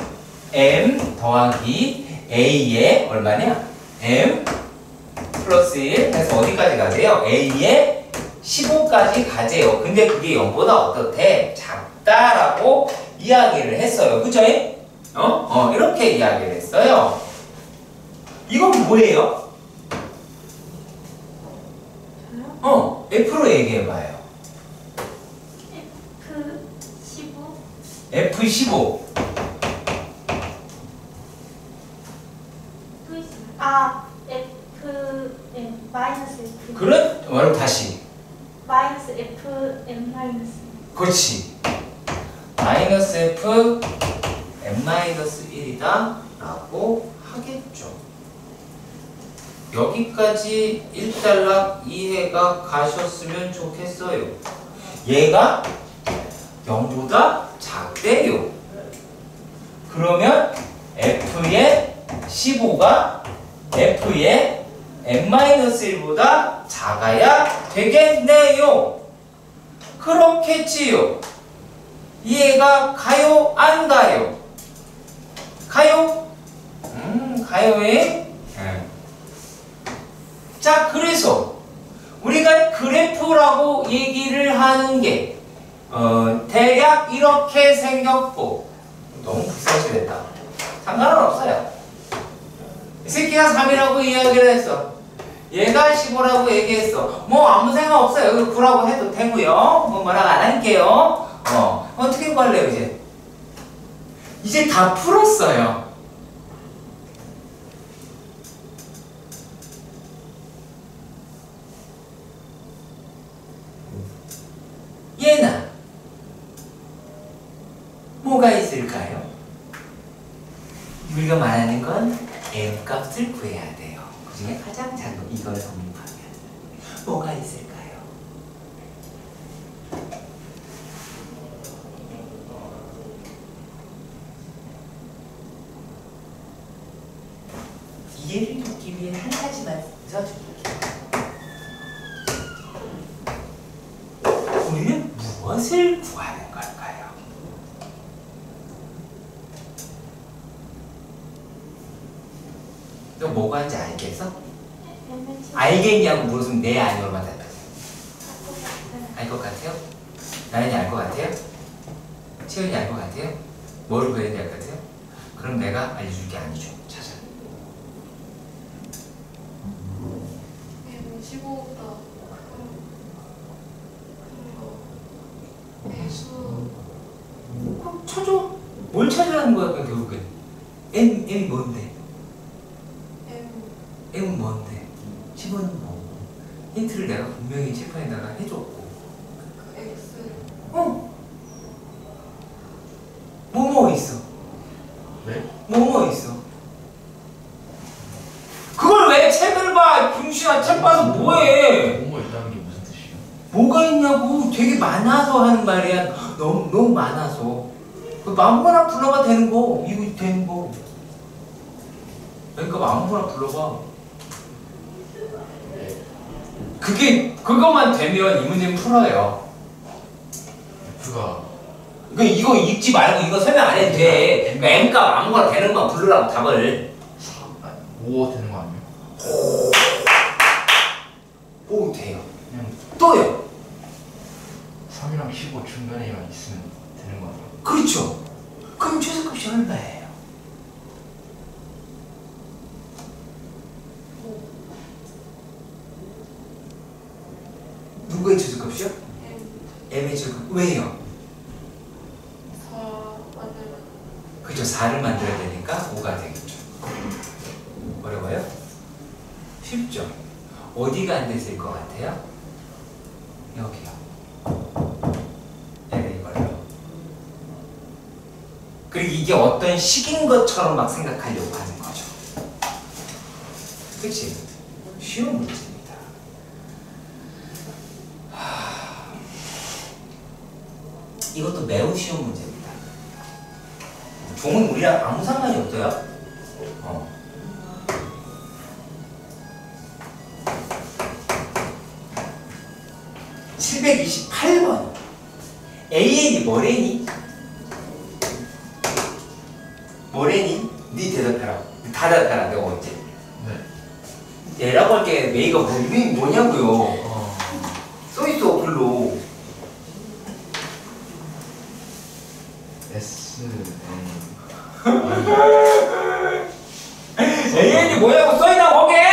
S1: M 더하기 A의 얼마냐? M 플러스 1 해서 어디까지 가세요? A의 15까지 가재요. 근데 그게 0보다 어떻대? 작다라고 이야기를 했어요. 그죠? 이렇게 이야기를 했어요. 이건 뭐예요?
S4: 저요?
S1: F로 얘기해봐요.
S4: F15.
S1: F15.
S4: 또 있어요. 아, 마이너스 F.
S1: 그럼 다시.
S4: 마이너스 F, M 마이너스.
S1: 그렇지. 마이너스 F M-1이다 라고 하겠죠. 여기까지 1단락 이해가 가셨으면 좋겠어요. 얘가 0보다 작대요. 그러면 F의 15가 F의 M-1보다 작아야 되겠네요. 그렇겠지요. 이해가 가요? 안 가요? 가요? 가요에? 자, 그래서 우리가 그래프라고 얘기를 하는 게 대략 이렇게 생겼고 너무 불쌍시됐다. 상관은 없어요. 이 새끼가 3이라고 이야기를 했어. 얘가 15라고 얘기했어. 뭐 아무 생각 없어요. 여기 9라고 해도 되고요. 뭐라고 안 할게요. 어떻게 구할래요 이제? 이제 다 풀었어요. 얘는 뭐 뭐가 있을까요? 우리가 말하는 건 m 값을 구해야 돼요. 그 중에 가장 작은 거 이걸 성립하면 뭐가 있을까요? 이해를 돕기 위해 한 가지만 써줄게요. 우리는 무엇을 구하는 걸까요? 너 뭐 구하는지 알겠어? 알겠냐고 물었으면 네 아니오로만 답해. 알 것 같아요? 나연이 알 것 같아요? 채연이 알 것 같아요? 뭘 구해야 될 것 같아요? 그럼 내가 알려줄 게 아니죠. 찾아.
S2: 15보다 큰 배수.
S1: 그럼 찾아. 뭘 찾으라는 거야, 그냥 결국엔. M이 뭔데? M은 뭔데? 10은 뭐? 힌트를 내가 분명히 칠판에다가 해줬고.
S2: X.
S1: 뭐뭐 있어?
S3: 네?
S1: 뭐뭐 있어? 그걸 왜 책을 봐? 김씨야, 책 봐서 뭐해?
S3: 뭐뭐 있다는 게 무슨 뜻이에요?
S1: 뭐가 있냐고. 되게 많아서 하는 말이야. 너무 많아서. 그 아무거나 불러봐 되는 거. 이거 되는 거. 그러니까 아무거나 불러봐. 그것만 되면 이 문제는 풀어요.
S3: F가
S1: 이거 읽지 말고 이거 설명 안 해도 돼. 그러니까 M값 아무거나 되는 것만 부르라고 답을.
S3: 5 되는 거 아니에요?
S1: 오 돼요. 또요.
S3: 3이랑 15 중간에만 있으면 되는 거 아니에요?
S1: 그렇죠. 그럼 최소값이 얼마예요? 누구의 최소값이요? M의 최소값. 왜요?
S2: 4 만들면
S1: 그렇죠. 4를 만들어야 되니까 5가 되겠죠. 어려워요? 쉽죠? 어디가 안 됐을 것 같아요? 여기요. 이걸로. 그리고 이게 어떤 식인 것처럼 막 생각하려고 하는 거죠. 그치? 쉬운 문제입니다. 이것도 매우 쉬운 문제입니다. 종은 우리랑 아무 상관이 없어요. 728번. AN이 뭐래니? 뭐래니? 네 대답해라. 다 대답해라. 내가 언제?
S3: 네.
S1: 얘라고 할게. 메이가 뭐 이름이 뭐냐고요. 써있어 글로.
S3: S
S1: AN이 뭐냐고 써있나 거기에!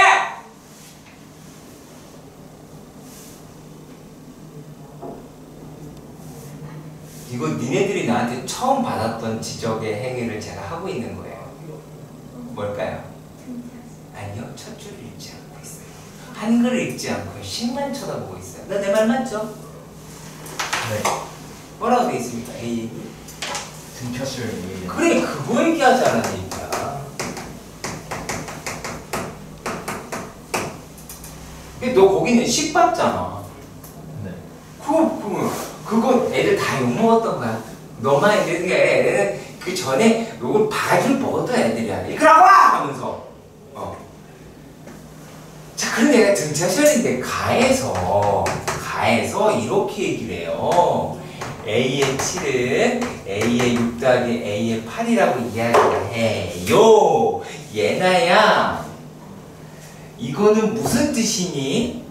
S1: 이거 니네들이 나한테 처음 받았던 지적의 행위를 제가 하고 있는 거예요. 뭘까요? 아니요, 첫 줄을 읽지 않고 있어요. 한글을 읽지 않고 식만 쳐다보고 있어요. 나 내 말 맞죠?
S3: 네.
S1: 뭐라고 돼 있습니까? AN이?
S3: 등켰을 A
S1: 그래, 그거 얘기하자는 얘기야. 근데 너 거기는 식 봤잖아.
S3: 네.
S1: 그거 애들 다 욕먹었던 거야. 너만 이랬는 게 아니라 애들은 그 전에 욕을 바가지를 먹었던 애들이야. 이끌어와! 하면서. 자, 그런데 내가 등차시절인데 가에서 이렇게 얘기를 해요. A의 7은 A의 6 더하기 A의 8이라고 이야기를 해요. 얘나야, 이거는 무슨 뜻이니?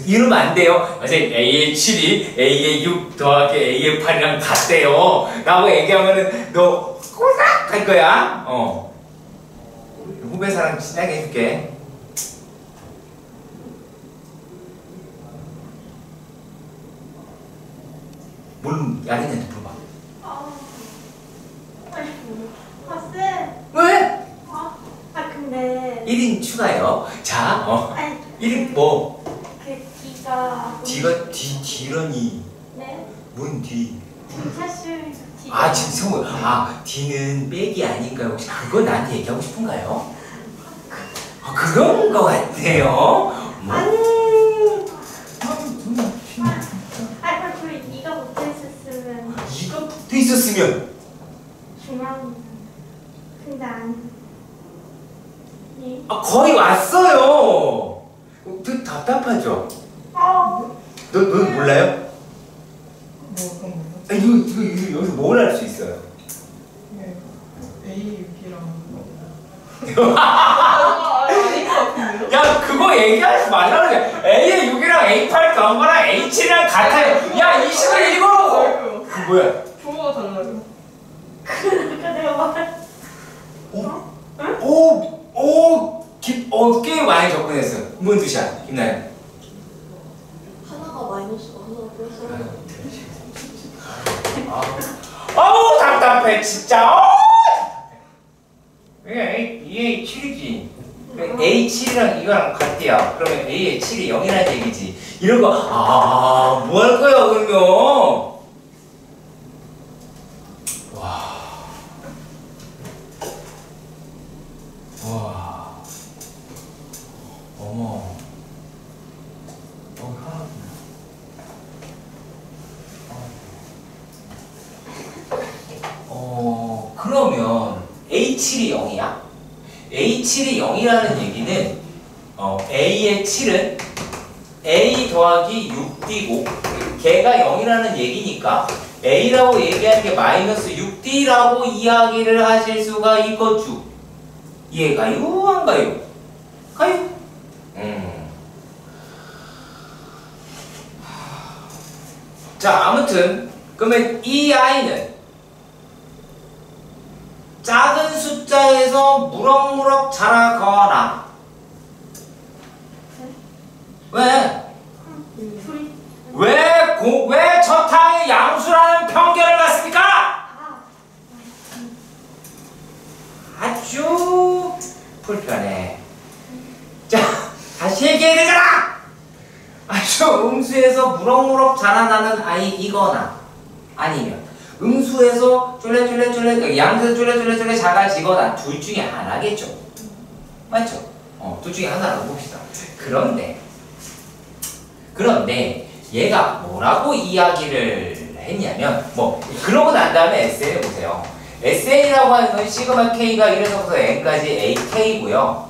S1: 이러면 안 돼요. 선생님, A의 7이 A의 6 더하기 A의 8이랑 같대요. 라고 얘기하면은 너 꼬삭 할 거야. 후배 사람 신나게 해줄게. 물론 야린이한테 물어봐.
S4: 쌤.
S1: 왜?
S4: 근데
S1: 1인 추가요. 자,
S4: 아니
S1: 1인 뭐?
S4: 그 D가
S1: D가 D라니.
S4: 네?
S1: 뭔 D?
S4: 사실
S1: 아 지금 성우 D는 빼기 아닌가요? 혹시 그거 나한테 얘기하고 싶은가요? 그런 거 같아요.
S4: 그럼 네가 못했었으면
S1: 이가 붙어 있었으면
S4: 중앙. 근데 안. 네.
S1: 거의 왔어요. 되게 답답하죠? 너 몰라요?
S5: 뭐 그런 거.
S1: 이거 여기서 뭘 할 수 있어요?
S5: 네. A 6이랑 아닌 것 같은데요?
S1: 야 그거 얘기하지 말라 그래. A의 6이랑 A8 더한 거랑 A7이랑 같아요. 야 이 식을 읽어.
S5: 아이고.
S1: 그 뭐야?
S5: 부모가 달라요.
S4: 그러니까 내가 말.
S1: 꽤 많이 접근했어요. 뭔 뜻이야? 김나연.
S2: 하나가 마이너스고 하나가 플러스라고.
S1: 어우 답답해 진짜. 이게 7이지. A7이랑 이거랑 같대요. 그러면 A의 7이 0이라는 얘기지. 이런 거 뭐 할 거야 그러면? 와. 어머. 그러면 A7이 0이야? A7이 0이라는 얘기는 A의 7은 A 더하기 6D고 걔가 0이라는 얘기니까 A라고 얘기하는 게 마이너스 6D라고 이야기를 하실 수가 있겠죠. 이해가요? 안 가요? 가요? 자, 아무튼 그러면 이 아이는 작은 숫자에서 무럭무럭 자라거나 왜? 왜 저탕이 양수라는 편견을 갖습니까? 아주 불편해. 자, 다시 얘기해야 되잖아! 아주 음수에서 무럭무럭 자라나는 아이이거나 아니면 음수에서 쫄래쫄래 양수에서 쫄래쫄래 작아지거나 둘 중에 하나겠죠. 맞죠? 둘 중에 하나라고 봅시다. 그런데 얘가 뭐라고 이야기를 했냐면 그러고 난 다음에 SN을 보세요. SN이라고 하는 건 시그마 K가 1에서부터 N까지 AK고요.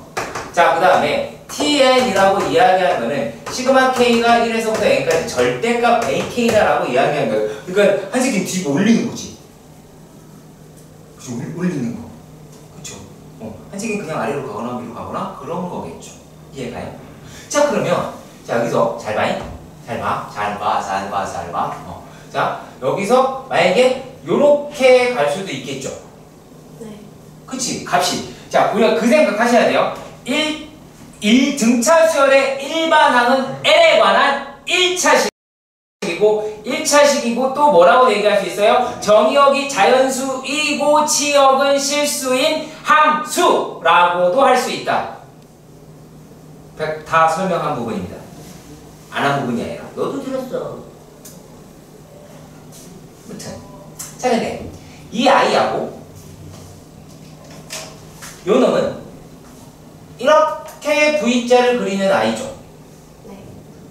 S1: 자, 그 다음에 TN이라고 이야기하는 거는 시그마 K가 1에서부터 N까지 절대값 AK다라고 이야기하는 거예요. 그러니까 한 새끼 뒤로 올리는 거지. 그쵸? 올리는 거. 그쵸? 한 새끼 그냥 아래로 가거나 위로 가거나 그런 거겠죠. 이해가요? 자, 그러면 자, 여기서 잘 봐. 자, 여기서 만약에 요렇게 갈 수도 있겠죠.
S2: 네.
S1: 그치? 값이. 자, 우리가 그 생각하셔야 돼요. 1 등차 수열의 일반항은 N에 관한 1차식이고 1차식이고 또 뭐라고 얘기할 수 있어요? 정의역이 자연수이고 치역은 실수인 함수라고도 할 수 있다. 다 설명한 부분입니다. 안 한 부분이 아니라 너도 들었어. 무튼 자, 근데 이 아이하고 요 놈은 이렇게 V자를 그리는 아이죠.
S2: 네.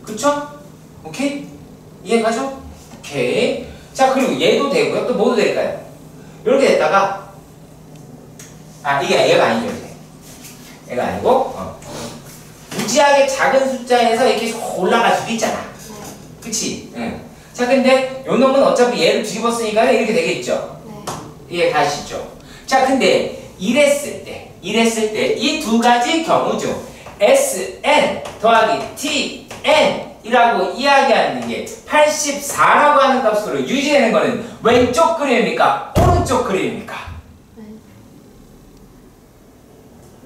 S1: 그쵸? 오케이? 이해가죠? 오케이. 자, 그리고 얘도 되고요. 또 뭐도 될까요? 이렇게 됐다가 이게 얘가 아니죠. 이제. 얘가 아니고 무지하게 작은 숫자에서 이렇게 올라갈 수도 있잖아. 그치? 응. 자, 근데 요 놈은 어차피 얘를 뒤집었으니까 이렇게 되겠죠.
S2: 네.
S1: 이해 가시죠? 자, 근데 이랬을 때 이 두 가지 경우 중 SN 더하기 TN 이라고 이야기하는 게 84라고 하는 값으로 유지되는 거는 왼쪽 그림입니까? 오른쪽 그림입니까?
S2: 네.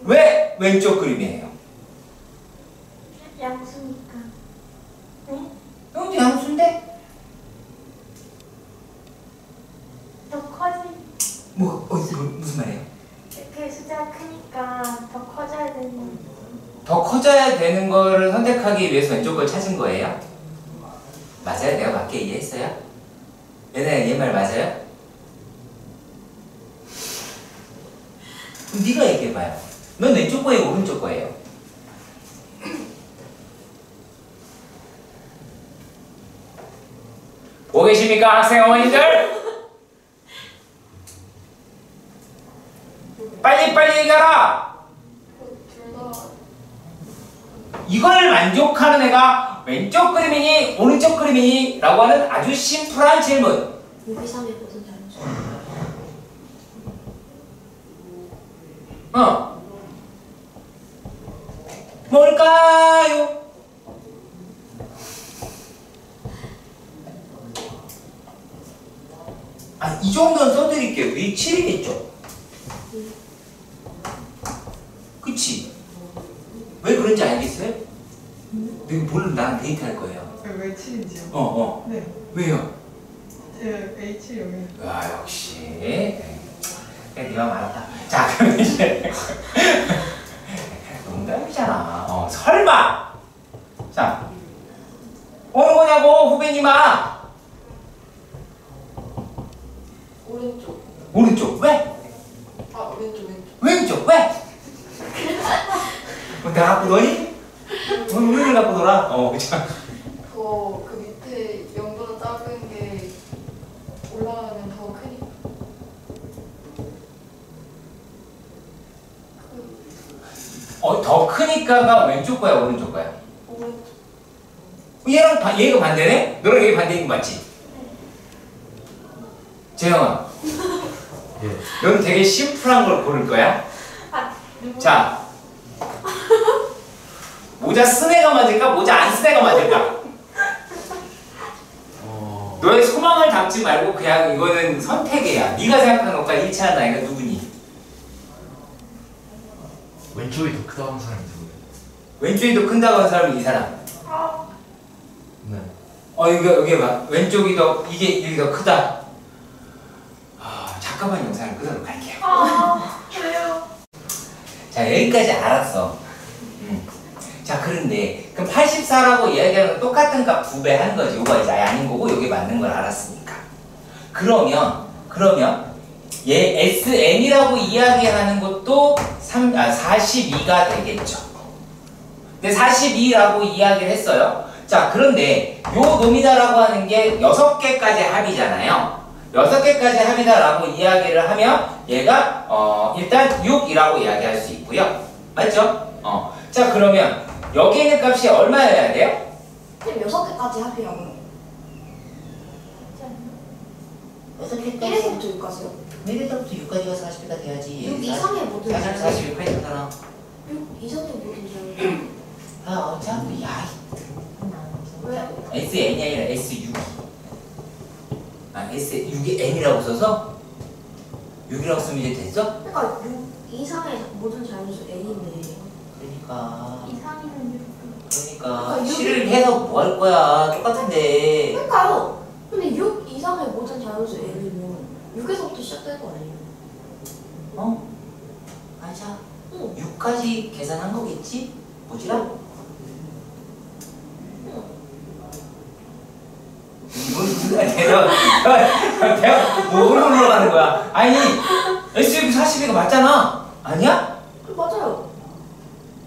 S1: 왜 왼쪽 그림이에요?
S4: 양수니까. 네?
S1: 여기도 양수인데?
S4: 더 커지.
S1: 무슨 말이에요?
S4: 그 숫자가 크니까 더 커져야 되는 거.
S1: 더 커져야 되는 거를 선택하기 위해서 왼쪽 걸 찾은 거예요? 맞아요? 내가 맞게 이해했어요? 얘네 말 맞아요? 그럼 네가 얘기해봐요. 넌 왼쪽 거예요, 오른쪽 거예요? 보고 계십니까, 학생 어머니들? 빨리빨리 얘기하라!
S2: 둘다
S1: 이걸 만족하는 애가 왼쪽 그림이니 오른쪽 그림이니 라고 하는 아주 심플한 질문.
S2: 6 이상의 모든 자연수.
S1: 뭘까요? 아, 이 정도는 써드릴게요. 위 7이겠죠? 그치? 왜 그런지 알겠어요? 내가 물론 나랑 데이트할 거예요.
S5: 왜 7인지요?
S1: 어.
S5: 네.
S1: 왜요?
S5: 제 A7 여기.
S1: 아, 역시. 그래, 네가 말았다. 자, 그럼 이제. 농담이잖아. 설마! 자, 어느 거냐고, 후배님아!
S2: 오른쪽.
S1: 오른쪽, 왜?
S2: 아 왼쪽.
S1: 왼쪽, 왜? 뭐, 내가 갖고 노니? 우리를 갖고 놀아? 그쵸.
S2: 그 밑에 0보다 작은 게 올라가면 더 크니까.
S1: 더 크니까가 왼쪽 거야, 오른쪽 거야?
S2: 오른쪽.
S1: 얘가 반대네? 너랑 얘 반대인 거 맞지? 재영아,
S3: 예.
S1: 넌 되게 심플한 걸 고를 거야? 자, 모자 쓴 애가 맞을까? 모자 안 쓴 애가 맞을까? 너의 소망을 담지 말고 그냥 이거는 선택이야. 네가 생각하는 것과 일치하는 아이가 누구니?
S3: 왼쪽이 더 크다고 하는 사람이 누구예요?
S1: 왼쪽이 더 큰다고 하는 사람이 이 사람.
S3: 네.
S1: 이게 봐. 왼쪽이 더, 이게 더 크다. 잠깐만 영상을 끄도록 할게요.
S4: 왜요?
S1: 자, 여기까지 알았어. 자, 그런데 그럼 84라고 이야기하는 건 똑같은 값 2배 하는 거지. 이거 이제 아닌 거고 이게 맞는 걸 알았으니까. 그러면 얘 SN이라고 이야기하는 것도 42가 되겠죠. 근데 42라고 이야기를 했어요. 자, 그런데 요 놈이다라고 하는 게 6개까지 합이잖아요. 6개까지 합이다라고 이야기를 하면 얘가 일단 6이라고 이야기할 수 있고요. 맞죠? 자, 그러면 여기 있는 값이 얼마여야 돼요?
S2: 그럼 6개까지 합이라고요.
S1: 6개까지.
S2: 1에서부터 6까지요?
S1: 1에서부터 6까지가 40개가 돼야지.
S2: 6 이상의 모든 자연수.
S1: 46 했잖아.
S2: 6 이상의 모든 자연수.
S1: 어차피
S2: 왜?
S1: SN이 아니라 S6. S6이 N이라고 써서 6이라고 쓰면 이제 됐어?
S2: 그러니까 6 이상의 모든 자연수 N인데.
S1: 그러니까
S4: 이상이면
S2: 그러니까
S1: C를 해서 뭐 할 거야? 똑같은데.
S2: 그러니까요. 근데 6 이상의 모든 자연수 N이면 6에서부터 시작될 거 아니에요?
S1: 맞아.
S2: 응.
S1: 6까지 계산한 거겠지? 뭐지라? 내가 뭐로 올라가는 거야? 아니, SUV 42가 맞잖아. 아니야?
S2: 맞아요.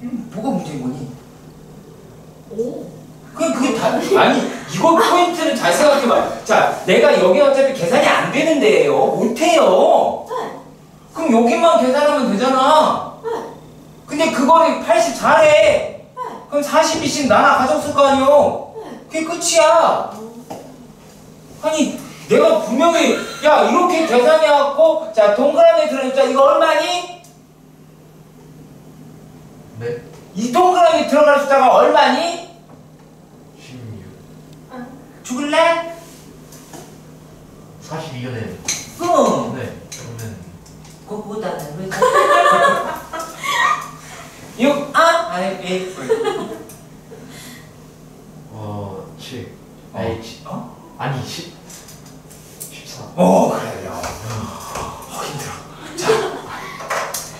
S1: 뭐가 문제인 거니?
S2: 오.
S1: 그게 다, 아니, 이거 포인트는 잘 생각해봐. 자, 내가 여기 어차피 계산이 안 되는데요. 못해요.
S2: 네.
S1: 그럼 여기만 계산하면 되잖아.
S2: 네.
S1: 근데 그거를 84래.
S2: 네.
S1: 그럼 42씩 나눠 가졌을 거 아니요.
S2: 네.
S1: 그게 끝이야. 아니, 내가 분명히, 야, 이렇게 계산해갖고, 자, 동그라미 들어있자. 이거 얼마니?
S3: 네.
S1: 이 동그라미 들어갈 숫자가 얼마니?
S3: 16.
S1: 죽을래?
S3: 42년에.
S1: 그럼.
S3: 네. 그러면
S1: 그거보다는 왜? 6, 아니, 1.
S3: 7. 아니, 아니 10. 14.
S1: 그래요. 힘들어.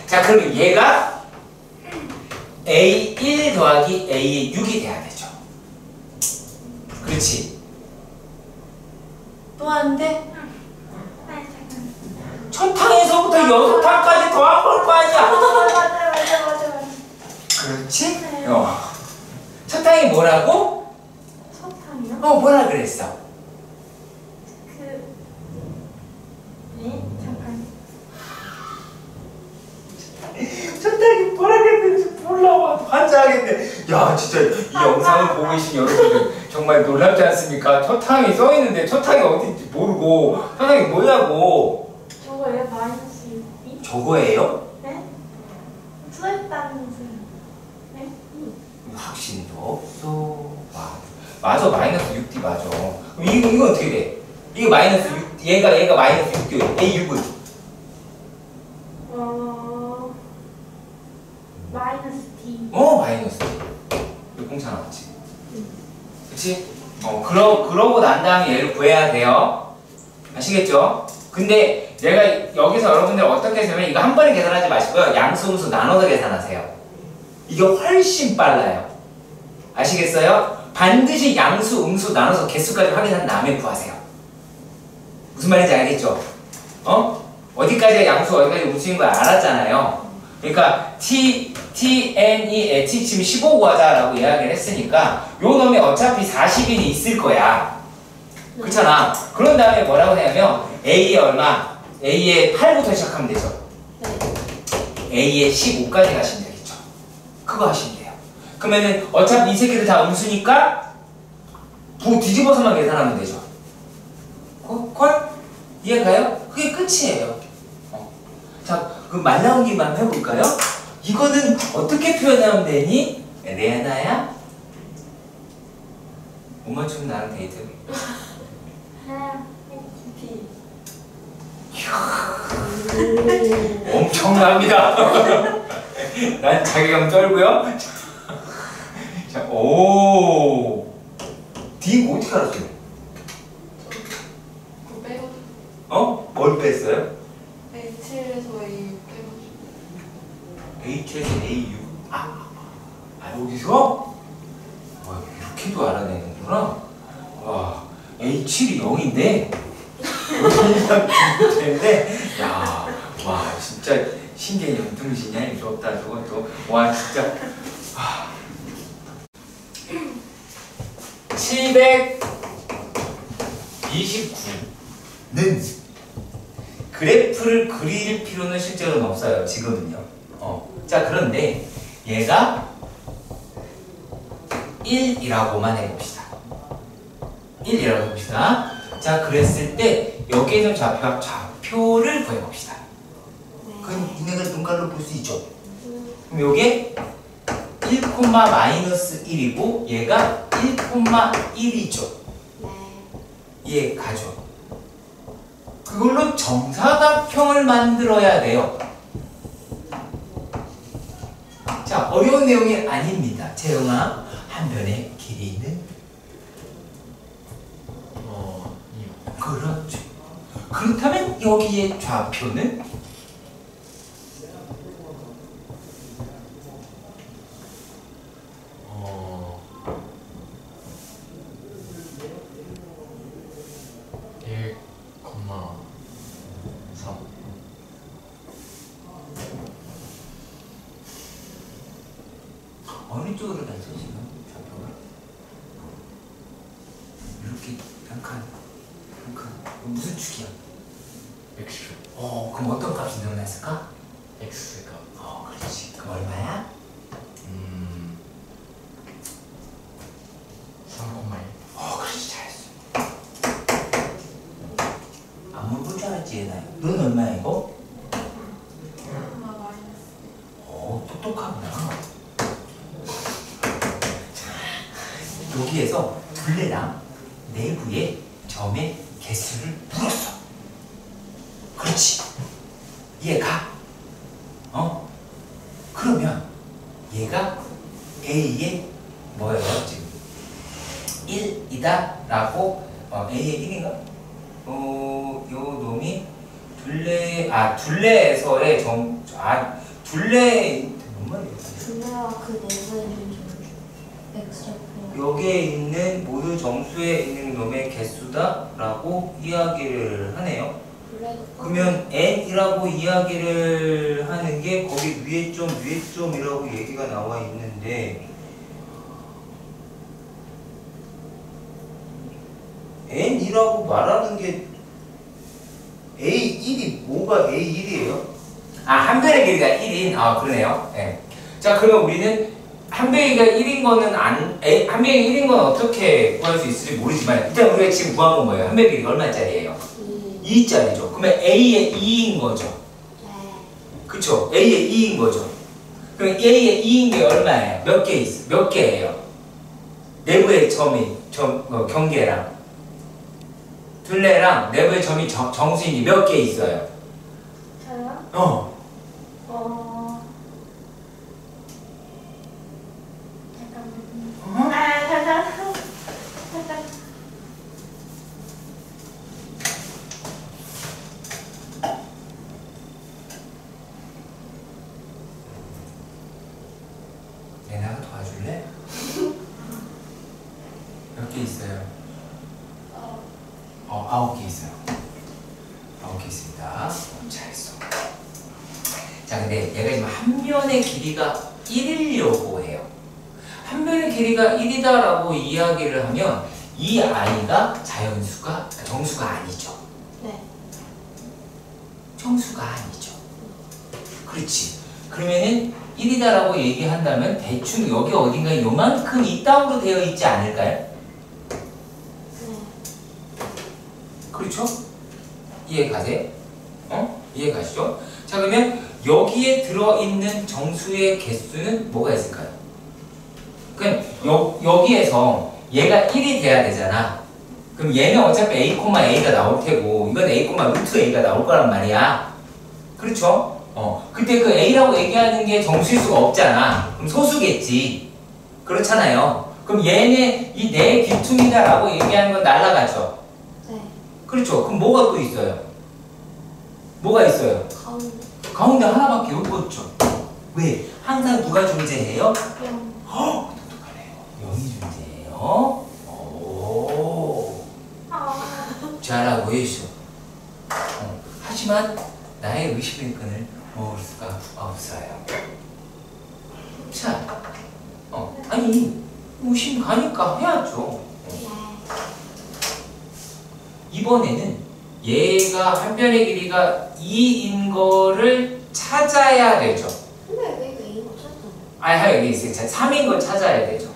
S1: 자, 그럼 얘가 A1 더하기 A6이 돼야 되죠. 그렇지. 또 안 돼?
S4: 아니 잠깐.
S1: 첫 항에서부터 6항까지 더한 걸 거 아니야?
S4: 맞아.
S1: 그렇지?
S4: 네.
S1: 첫 항이 뭐라고?
S4: 석탄이요?
S1: 뭐라 그랬어?
S4: 잠깐.
S1: 첫 항이 뭐라 그랬는지 몰라. 환장하겠네. 야, 진짜 이 영상을 보고 계신 여러분들 정말 놀랍지 않습니까? 첫 항이 써 있는데 첫 항이 어딘지 모르고 첫 항이 뭐냐고.
S4: 저거예요? 마이너스 6D?
S1: 저거예요?
S4: 네? 수했다면서요. 네?
S1: 확신도 없어. 맞아. 마이너스 6D 맞아. 그럼 이거 어떻게 돼? 이거 마이너스 6D, 얘가 마이너스 6D, A6은?
S4: 마이너스 D.
S1: 마이너스 D. 이거 공차 나왔지. 그치? 그러고 난 다음에 얘를 구해야 돼요. 아시겠죠? 근데 내가 여기서 여러분들 어떻게 했냐면 이거 한 번에 계산하지 마시고요. 양수, 음수 나눠서 계산하세요. 이게 훨씬 빨라요. 아시겠어요? 반드시 양수, 음수 나눠서 개수까지 확인한 다음에 구하세요. 무슨 말인지 알겠죠? 어디까지가 양수, 어디까지 음수인 걸 알았잖아요. 그러니까 TNE 지금 15 구하자라고 이야기를 했으니까 요 놈에 어차피 40인이 있을 거야. 그렇잖아. 그런 다음에 뭐라고 하냐면 A의 얼마? A의 8부터 시작하면 되죠. A의 15까지 가시면 되겠죠. 그거 하시면 돼요. 그러면은 어차피 이 새끼들 다 음수니까 뒤집어서만 계산하면 되죠. 콜? 이해가요? 그게 끝이에요. 자, 그럼 말 나온 김만 해볼까요? 이거는 어떻게 표현하면 되니? 레아나야? 못 맞추면 나랑 데이트. 엄청납니다. 난 자괴감 떨고요. 자, 오. D 이거 어떻게 알았어요?
S5: 그거 빼고
S1: 뭘 뺐어요?
S5: A7에서 A6 빼고
S1: H에서 A6. 여기서? 이렇게도 알아내는구나. 와, A7이 0인데 되는데, 야, 와, 진짜 신기해. 연등신이야. 이렇다 저것도. 와, 진짜. 729는 그래프를 그릴 필요는 실제로는 없어요. 지금은요. 자, 그런데 얘가 1이라고만 해봅시다. 1이라고 해봅시다. 자, 그랬을 때 여기에 있는 좌표를 구해봅시다. 그럼 니네가 눈깔로 볼 수 있죠? 그럼 요게 1,-1이고 얘가 1,1이죠. 얘 가죠. 그걸로 정사각형을 만들어야 돼요. 자, 어려운 내용이 아닙니다. 재영아, 한 변의 길이는? 그렇죠. 그렇다면 여기의 좌표는? 어느 쪽으로 가죠 지금 좌표가? 이렇게 한 칸. 무슨 축이야?
S3: X축.
S1: 그럼 어떤 값이 늘어났을까?
S3: X가.
S1: 그렇지. 그럼 얼마야?
S3: 3,1.
S1: 그렇지. 잘했어. 안 물어볼 줄 알았지 얘나. 넌 얼마야 이거? 똑똑하구나. 여기에서 둘레랑 내부의 점의 개수를 물었어. 그렇지. 얘가 그러면 얘가 A의 뭐예요 지금? 1이다 라고 A의 1인가? 요 놈이 둘레에서의 둘레 뭔 말이야?
S2: 둘레와 그 내부의 점.
S1: 여기에 있는 모두 정수에 있는 놈의 개수다라고 이야기를 하네요. 그러면 n이라고 이야기를 하는 게 거기 위에 점이라고 얘기가 나와 있는데 n이라고 말하는 게 A1이 뭐가 A1이에요? 한 변의 길이가 1인 그러네요. 네. 자 그러면 우리는 한 변의 길이가 1인 거는 한 변의 1인 건 어떻게 구할 수 있을지 모르지만 일단 우리가 지금 구한 건 뭐예요? 한 변의 길이가 얼마짜리예요? 2짜리죠. 그러면 A의 2인 거죠. 그쵸? A의 2인 거죠. 그럼 A의 2인 게 얼마예요? 몇 개예요? 내부의 점이 경계랑 둘레랑 내부의 점이 정수인이 몇 개 있어요?
S4: 저요? 잠깐만요. 잠깐.
S1: 내가 도와줄래? 몇 개 있어요? 9개 있어요. 9개 있습니다. 잘했어. 자, 근데 얘가 지금 한 변의 길이가 1이려고 해요. 한 변의 길이가 1이다라고 이야기를 하면 이 아이가 정수가 아니죠.
S2: 네.
S1: 정수가 아니죠. 그렇지. 그러면은 1이다라고 얘기한다면 대충 여기 어딘가에 요만큼 이따구로 되어 있지 않을까요? 그렇죠? 이해 가세요? 이해 가시죠? 자 그러면 여기에 들어있는 정수의 개수는 뭐가 있을까요? 그럼 여기에서 얘가 1이 돼야 되잖아. 그럼 얘는 어차피 A,A가 나올 테고 이건 A,A가 나올 거란 말이야. 그렇죠? 그때 그 A라고 얘기하는 게 정수일 수가 없잖아. 그럼 소수겠지. 그렇잖아요. 그럼 얘는 이 내 귀퉁이다라고 얘기하는 건 날라가죠.
S2: 네.
S1: 그렇죠. 그럼 뭐가 또 있어요? 뭐가 있어요? 가운데 하나밖에 없죠. 왜? 항상 누가 존재해요? 똑똑하네요. 0이 존재해요. 오. 잘하고 있어. 하지만 나의 의심의 끈을 모을 수가 없어요. 자, 아니 의심 가니까 해야죠. 이번에는 얘가 한 변의 길이가 2인 거를 찾아야 되죠.
S2: 근데 왜 이거 A인 거 찾았잖아요.
S1: 여기 있어요. 3인 걸 찾아야 되죠.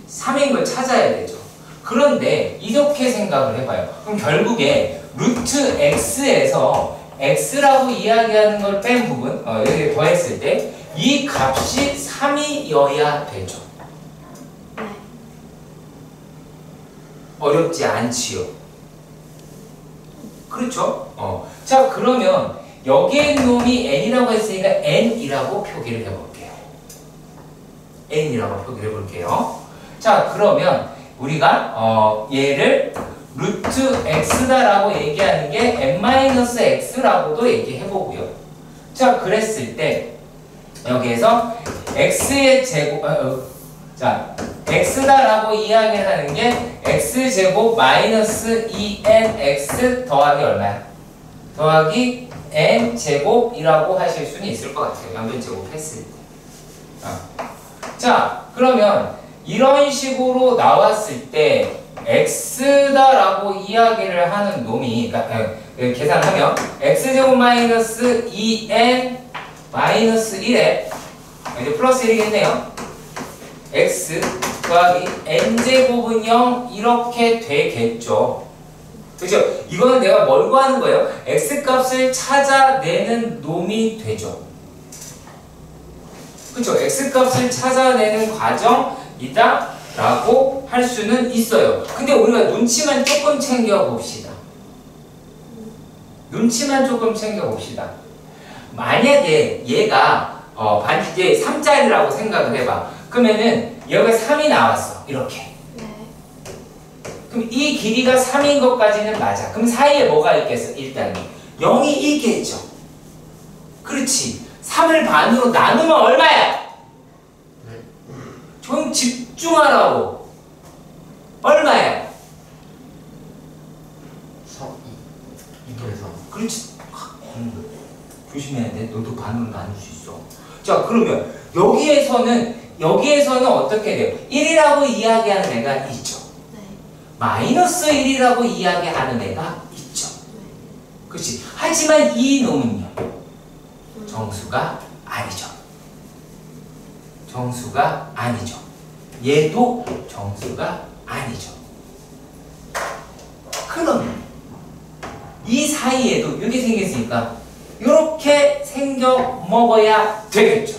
S1: 3인 걸 찾아야 되죠. 그런데 이렇게 생각을 해봐요. 그럼 결국에 루트 x에서 x라고 이야기하는 걸 뺀 부분, 여기 더했을 때 이 값이 3이어야 되죠.
S2: 네.
S1: 어렵지 않지요. 그렇죠? 자 그러면 여기에 있는 놈이 n이라고 했으니까 n이라고 표기를 해볼게요. n이라고 표기를 해볼게요. 자 그러면 우리가 얘를 루트 x다라고 얘기하는 게 n-x라고도 얘기해보고요. 자 그랬을 때 여기에서 x의 제곱 자 x다라고 이야기를 하는 게 x제곱 마이너스 2nx 더하기 얼마야? 더하기 n제곱이라고 하실 수는 있을 것 같아요. 양변제곱 했을 때. 자 그러면 이런 식으로 나왔을 때 x다라고 이야기를 하는 놈이 계산하면 x제곱 마이너스 2n 마이너스 1에 이제 플러스 1이겠네요. x 더하기 n제곱은 0 이렇게 되겠죠. 그렇죠? 이거는 내가 뭘 구하는 거예요? x값을 찾아내는 놈이 되죠. 그렇죠? x값을 찾아내는 과정이다 라고 할 수는 있어요. 근데 우리가 눈치만 조금 챙겨봅시다. 눈치만 조금 챙겨봅시다. 만약에 얘가 반지에 3짜리라고 생각을 해봐. 그러면은 여기가 3이 나왔어. 이렇게.
S2: 네.
S1: 그럼 이 길이가 3인 것까지는 맞아. 그럼 사이에 뭐가 있겠어? 일단 0이 있겠죠. 그렇지. 3을 반으로 나누면 얼마야? 좀 집중 집중하라고. 얼마야?
S3: 2분에서
S1: 그렇지. 조심해야 돼. 너도 반으로 나눌 수 있어. 자, 그러면 여기에서는 어떻게 돼요? 1이라고 이야기하는 애가 있죠.
S2: 네.
S1: 마이너스 1이라고 이야기하는 애가 있죠. 그렇지. 하지만 이 놈은요. 정수가 아니죠. 정수가 아니죠. 얘도 정수가 아니죠. 그러면 이 사이에도 이렇게 생겼으니까 이렇게 생겨 먹어야 되겠죠.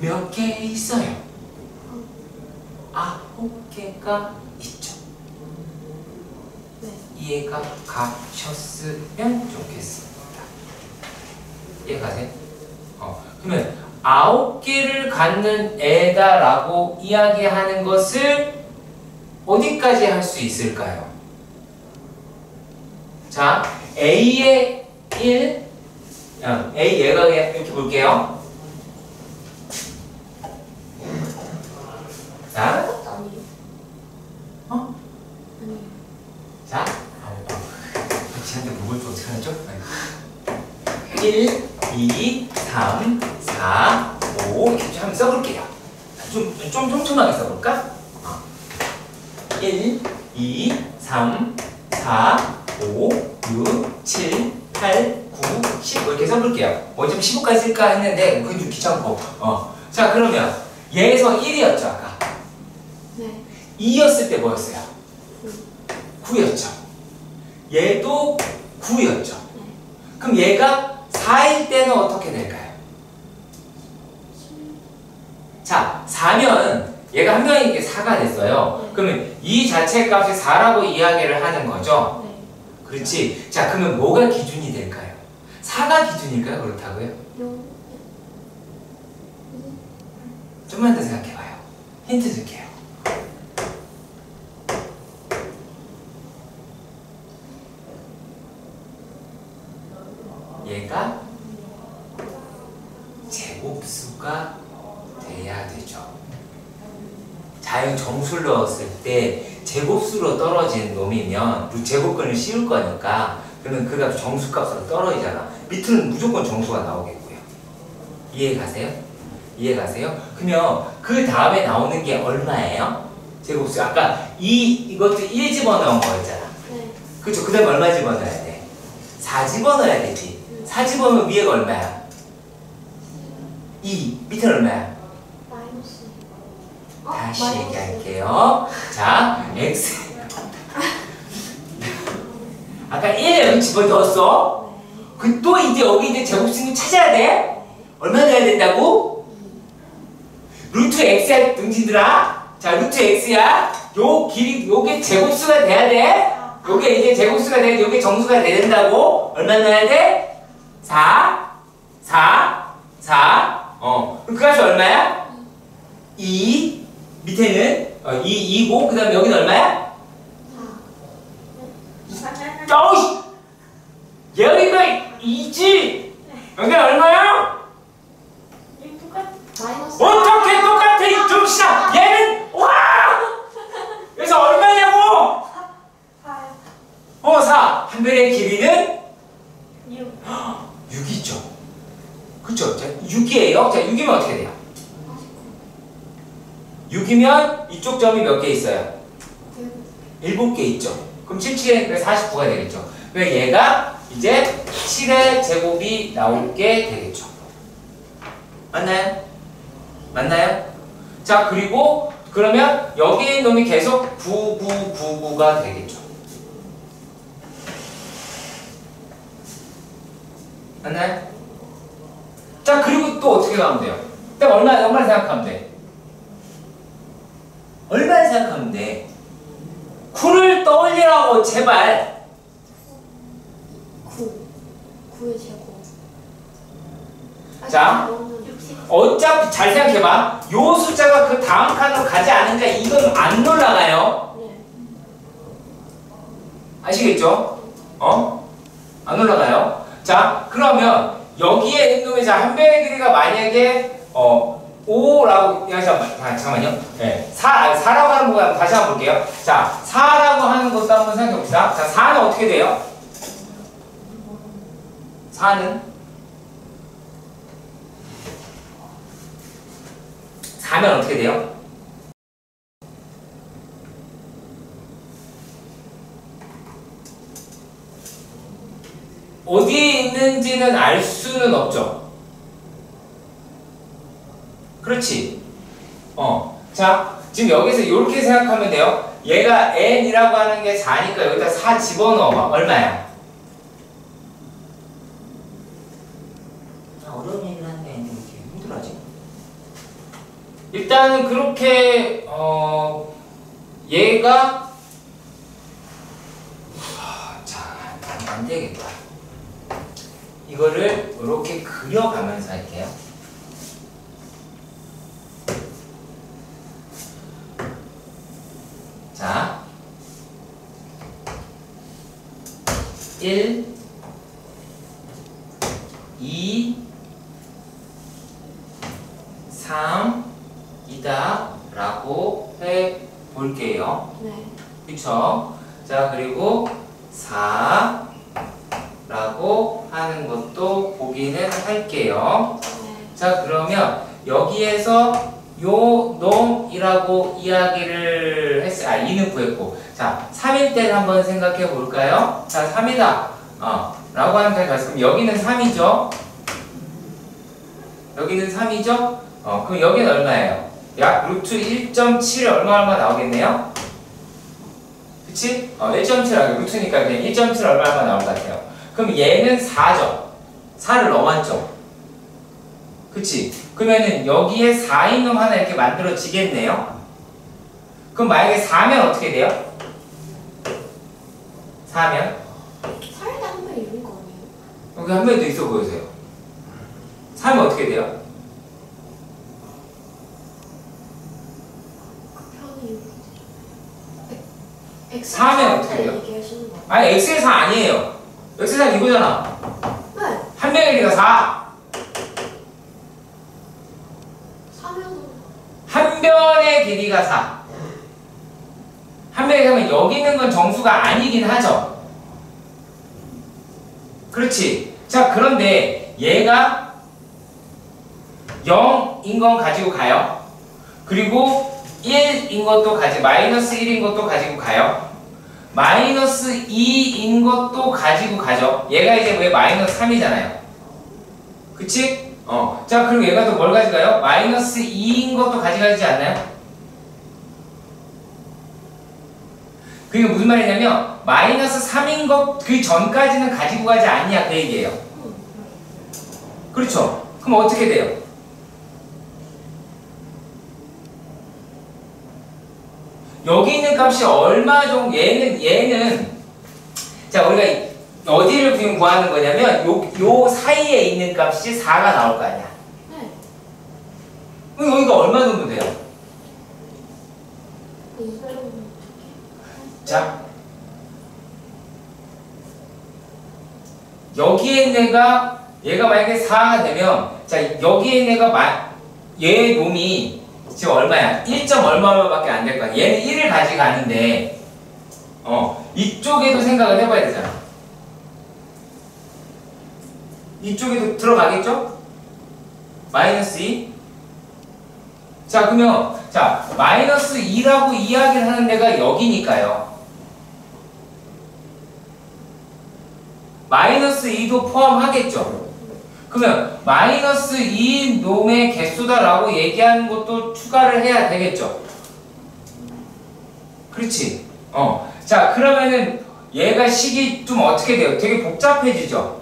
S1: 몇 개 있어요? 9개가 있죠.
S2: 네.
S1: 이해가 가셨으면 좋겠습니다. 이해가세요? 그러면 9개를 갖는 애다라고 이야기하는 것을 어디까지 할 수 있을까요? 자, A의 1, A 얘가 이렇게 볼게요. 자,
S2: 아니에요.
S1: 어?
S2: 아니에요.
S1: 자, 지한테 묵을 줄 어떻게 하죠? 1, 2, 3, 4, 5 이렇게 한번 써볼게요. 좀 촘촘하게 써볼까? 1, 2, 3, 4, 5, 6, 7, 8, 9, 10 이렇게 써볼게요. 좀 15까지 쓸까 했는데 그건 좀 귀찮고. 자, 그러면 얘에서 1이었죠 아까.
S2: 네.
S1: 2였을 때 뭐였어요? 9였죠. 얘도 9였죠.
S2: 네.
S1: 그럼 얘가 4일 때는 어떻게 될까요? 자, 4면 얘가 한 명인 게 4가 됐어요.
S2: 네.
S1: 그러면 이 자체 값이 4라고 이야기를 하는 거죠.
S2: 네.
S1: 그렇지. 자, 그러면 뭐가 기준이 될까요? 4가 기준일까요? 그렇다고요? 좀만 더 생각해봐요. 힌트 줄게요. 얘가 제곱수가 돼야 되죠. 자연 정수를 넣었을 때 제곱수로 떨어지는 놈이면 제곱근을 씌울 거니까 그러면 그 값이 정수값으로 떨어지잖아. 밑으로는 무조건 정수가 나오겠고요. 이해가세요? 이해가세요? 그러면 그 다음에 나오는 게 얼마예요? 제곱수. 아까 이것도 1 집어넣은 거였잖아.
S2: 네.
S1: 그쵸? 그 다음에 얼마 집어넣어야 돼? 4 집어넣어야 되지. 4 집어넣으면 위에가 얼마야? 2. 밑에는 얼마야?
S2: 마이너스.
S1: 다시
S2: 마이너스.
S1: 얘기할게요. 자, x. 아까 1에 여기 집어넣었어. 그 또 이제 여기 이제 제곱수는 찾아야 돼. 얼마 넣어야 된다고? 루트 x야, 등지들아. 자, 루트 x야. 요 길이, 요게 제곱수가 돼야 돼. 요게 이제 제곱수가 돼야 돼. 요게 정수가 돼야 된다고. 얼마 넣어야 돼? 4. 그럼 그 값이 얼마야? 2. 밑에는 2고, 그 다음에 여기는 얼마야?
S2: 4.
S1: 어우씨! 여기가 2지! 여기가 얼마야?
S2: 마이너스.
S1: 어떻게 똑같아, 이 dum씨야! 얘는, 와! 그래서 얼마냐고! 4. 한 변의 길이는 6이죠. 그쵸? 자, 6이에요. 자, 6이면 어떻게 돼요? 6이면 이쪽 점이 몇 개 있어요? 7개 있죠. 그럼 77에 49가 되겠죠. 그래서 얘가 이제 7의 제곱이 나오게 되겠죠. 맞나요? 맞나요? 자, 그리고 그러면 여기에 놈이 계속 9999가 되겠죠. 맞나요? 자, 그리고 또 어떻게 가면 돼요? 그럼 얼마 생각하면 돼? 얼마 생각하면 돼? 9를 떠올리라고, 제발.
S2: 9의 제곱.
S1: 자. 어차피 잘 생각해봐. 요 숫자가 그 다음 칸으로 가지 않으니까 이건 안 올라가요.
S2: 네.
S1: 아시겠죠? 안 올라가요. 자, 그러면 여기에 있는 놈의 한 변의 길이가 만약에 5라고, 잠깐만요. 네, 4라고 하는 거 다시 한번 볼게요. 자, 4라고 하는 것도 한번 생각해 봅시다. 자, 4는 어떻게 돼요? 4는 4면 어떻게 돼요? 어디에 있는지는 알 수는 없죠. 그렇지. 자, 지금 여기서 이렇게 생각하면 돼요. 얘가 n이라고 하는 게 4니까 여기다 4 집어넣어봐. 얼마야? 어려운 얘기를 하는데 이렇게 힘들어하지? 일단은 그렇게 얘가 자, 안 되겠다. 이거를 이렇게 그려가면서 할게요. 자, 1, 2, 3 이다 라고 해 볼게요.
S2: 네.
S1: 그쵸? 자, 그리고 4 라고 하는 것도 보기는 할게요.
S2: 네.
S1: 자, 그러면 여기에서 요 놈이라고 이야기를 했어요. 2는 구했고. 자, 3일 때를 한번 생각해 볼까요? 자, 3이다. 라고 하는 게 갔으면 여기는 3이죠? 여기는 3이죠? 그럼 여기는 얼마예요? 약 루트 1.7이 얼마 나오겠네요? 그치? 1.7 루트니까 그냥 1.7 얼마 나올 것 같아요. 그럼 얘는 4죠? 4를 넘었죠? 그치? 그러면은 여기에 4인 놈 하나 이렇게 만들어지겠네요? 그럼 만약에 4면 어떻게 돼요? 4면?
S2: 살다 한 번 이런 거 아니에요?
S1: 여기 한 명 더 있어 보이세요? 4면 어떻게 돼요?
S2: 편이 X
S1: 4면 어떻게 돼요?
S2: 얘기하시는 거
S1: 아니 x의 4 아니에요. x의 4 이거잖아.
S2: 네.
S1: 한 명의 길이가 4.
S2: 4면은
S1: 한 변의 길이가 4. 한 변의 길이면 여기 있는 건 정수가 아니긴 하죠. 그렇지. 자, 그런데 얘가 0인 건 가지고 가요. 그리고 1인 것도 마이너스 1인 것도 가지고 가요. 마이너스 2인 것도 가지고 가죠. 얘가 이제 왜 마이너스 3이잖아요. 그치? 자, 그리고 얘가 또 뭘 가져가요? 마이너스 2인 것도 가져가지 않나요? 그게 무슨 말이냐면 마이너스 3인 것 그 전까지는 가지고 가지 않냐 그 얘기예요. 그렇죠? 그럼 어떻게 돼요? 여기 있는 값이 얼마 정도 얘는 자, 우리가 어디를 지금 구하는 거냐면 요 사이에 있는 값이 4가 나올 거 아니야.
S2: 네.
S1: 그럼 여기가 얼마 정도 돼요?
S2: 2점
S1: 자, 여기에 있는 얘가 만약에 4가 되면 자, 여기에 있는 얘 놈이 지금 얼마야? 1. 얼마밖에 안 될 거야. 얘는 1을 가져가는데 이쪽에도 생각을 해봐야 되잖아. 이쪽에도 들어가겠죠? 마이너스 2. 자, 그러면 자, 마이너스 2라고 이야기를 하는 데가 여기니까요. 마이너스 2도 포함하겠죠? 그러면 마이너스 2인 놈의 개수다라고 얘기하는 것도 추가를 해야 되겠죠? 그렇지? 자, 그러면은 얘가 식이 좀 어떻게 돼요? 되게 복잡해지죠?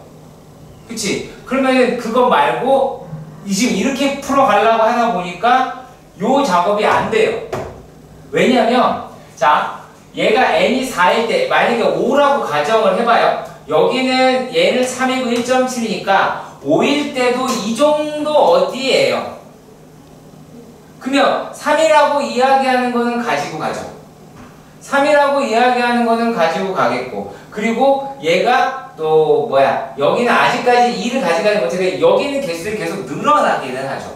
S1: 그치? 그러면은 그거 말고 지금 이렇게 풀어가려고 하다 보니까 요 작업이 안 돼요. 왜냐면 자, 얘가 n이 4일 때 만약에 5라고 가정을 해봐요. 여기는 얘는 3이고 1.7이니까 5일 때도 이 정도 어디예요? 그러면 3이라고 이야기하는 거는 가지고 가죠. 3이라고 이야기하는 거는 가지고 가겠고, 그리고 얘가 또 여기는 아직까지 2를 가져가지 못하게 여기는 개수를 계속 늘어나기는 하죠.